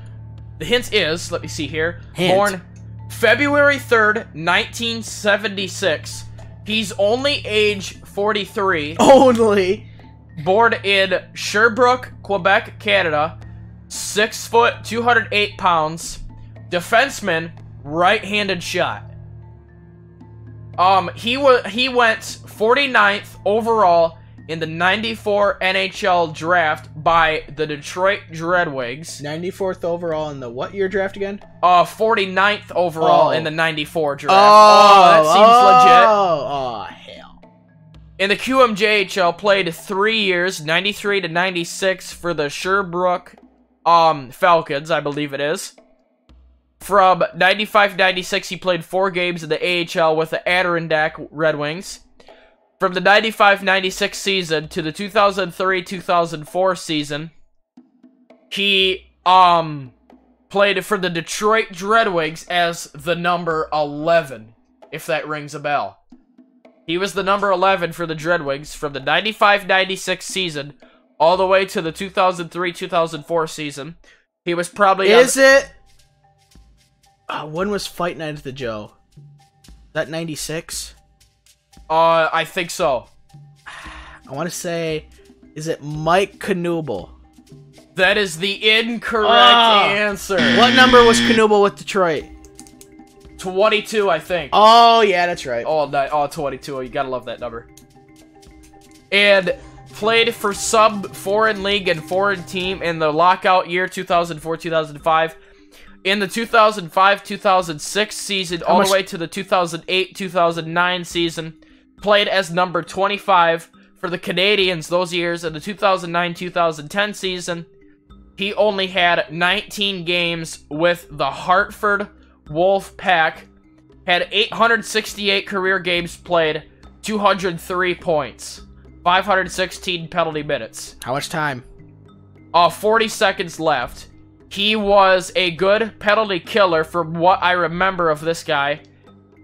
The hint is, let me see here. Hint. Born February 3rd, 1976. He's only age 43. Only? Born in Sherbrooke, Quebec, Canada. 6 foot, 208 pounds. Defenseman, right-handed shot. He went 49th overall in the 94 NHL draft by the Detroit Dreadwings. 94th overall in the what year draft again? 49th overall in the 94 draft. Oh, that seems legit. Oh, hell. In the QMJHL, played 3 years, 93 to 96 for the Sherbrooke Falcons, I believe it is. From 95-96, he played 4 games in the AHL with the Adirondack Red Wings. From the 95-96 season to the 2003-2004 season, he played for the Detroit Dreadwings as the number 11, if that rings a bell. He was the number 11 for the Dreadwings from the 95-96 season all the way to the 2003-2004 season. He was probably... when was Fight Night at the Joe? That 96? I think so. I want to say, is it Mike Knuble? That is the incorrect answer. What number was Knuble with Detroit? 22, I think. Oh, yeah, that's right. Oh, 22. You gotta love that number. And played for sub-foreign league and foreign team in the lockout year 2004-2005. In the 2005-2006 season, all the way to the 2008-2009 season, played as number 25 for the Canadiens those years. In the 2009-2010 season, he only had 19 games with the Hartford Wolf Pack, had 868 career games played, 203 points, 516 penalty minutes. How much time? 40 seconds left. He was a good penalty killer from what I remember of this guy.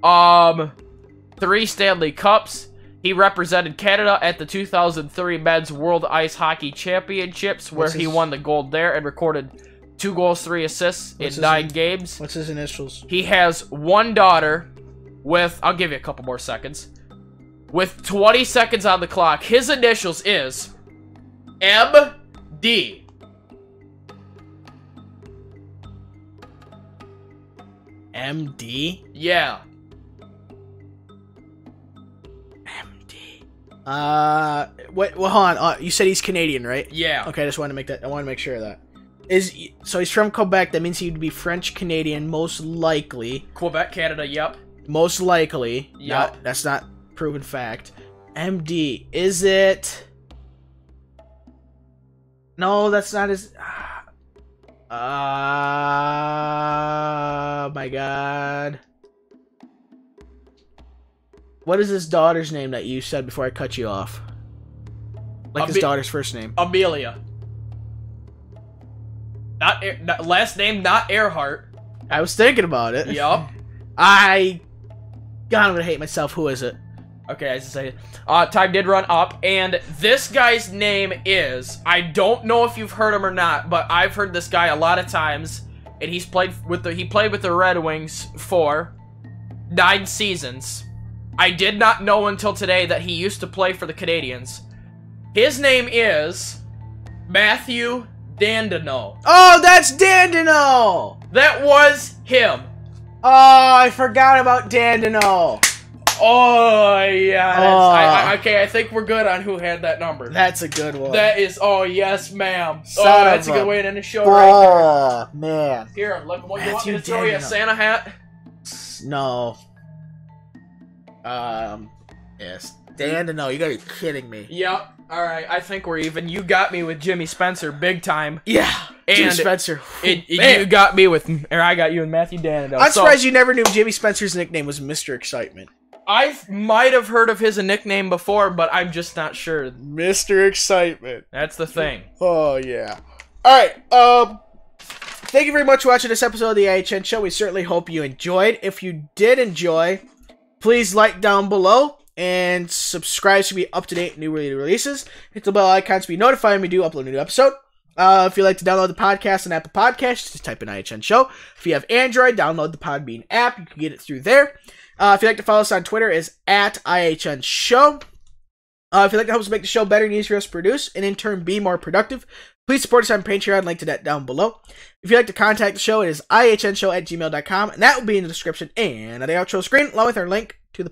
3 Stanley Cups. He represented Canada at the 2003 Men's World Ice Hockey Championships, where he won the gold there and recorded 2 goals, 3 assists in 9 games. What's his initials? He has 1 daughter with, I'll give you a couple more seconds, with 20 seconds on the clock. His initials is MD. MD? Yeah. Wait, well, hold on. You said he's Canadian, right? Yeah. Okay, I just wanted to make that. I want to make sure of that. So he's from Quebec. That means he'd be French Canadian, most likely. Quebec, Canada. Yep. Most likely. Yep. That's not proven fact. MD. Is it? No, that's not his. My God. What is his daughter's name that you said before I cut you off? Like his daughter's first name. Amelia. Not last name, not Earhart. I was thinking about it. Yup. God, I'm gonna hate myself. Who is it? Okay, I just say it. Time did run up, and this guy's name is, I don't know if you've heard him or not, but I've heard this guy a lot of times, and he played with the Red Wings for 9 seasons. I did not know until today that he used to play for the Canadians. His name is Matthew Dandino. Oh, that's Dandino! That was him. Oh, I forgot about Dandino. Oh, yeah. Okay, I think we're good on who had that number. That's a good one. That is, oh, yes, ma'am. That's a good way to end the show right there. Man. Here, look, what, you want me to throw you a Santa hat? No. Yes. Dandino, you gotta be kidding me. Yep. Alright, I think we're even. You got me with Jimmy Spencer big time. Yeah. And Jimmy Spencer. You got me with, or I got you and Matthew Dandino. I'm surprised you never knew Jimmy Spencer's nickname was Mr. Excitement. I might have heard of his nickname before, but I'm just not sure. Mr. Excitement. That's the thing. Oh, yeah. Alright, thank you very much for watching this episode of the IHN Show. We certainly hope you enjoyed. If you did enjoy, please like down below and subscribe to be up to date with new releases. Hit the bell icon to be notified when we do upload a new episode. If you'd like to download the podcast on Apple Podcasts, just type in IHN Show. If you have Android, download the Podbean app. You can get it through there. If you'd like to follow us on Twitter, it's at IHN Show. If you'd like to help us make the show better and easier for us to produce, and in turn be more productive, please support us on Patreon, link to that down below. If you'd like to contact the show, it is ihnshow@gmail.com, and that will be in the description and on the outro screen, along with our link to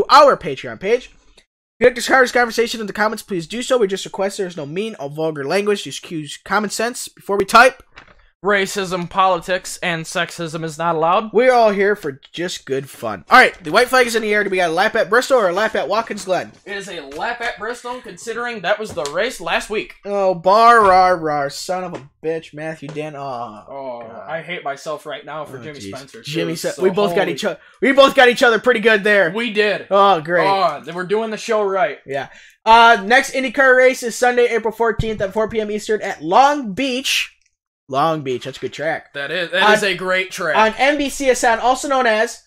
our Patreon page. If you'd like to start this conversation in the comments, please do so. We just request there's no mean or vulgar language. Just use common sense before we type. Racism, politics, and sexism is not allowed. We're all here for just good fun. Alright, the white flag is in the air. Do we got a lap at Bristol or a lap at Watkins Glen? It is a lap at Bristol, considering that was the race last week. Oh, rar, son of a bitch, Matthew Dan. Oh, I hate myself right now for Jimmy Spencer. We both got each other. We both got each other pretty good there. We did. Oh, great. Oh, we're doing the show right. Yeah. Next IndyCar race is Sunday, April 14th at 4 p.m. Eastern at Long Beach. Long Beach, that's a good track. That is a great track. On NBCSN, also known as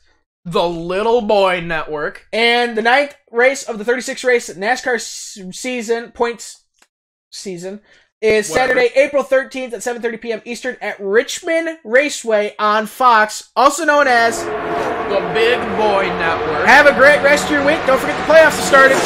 the Little Boy Network. And the 9th race of the 36th race NASCAR season is Saturday, April 13th at 7:30 p.m. Eastern at Richmond Raceway on Fox, also known as the Big Boy Network. Have a great rest of your week. Don't forget the playoffs have started.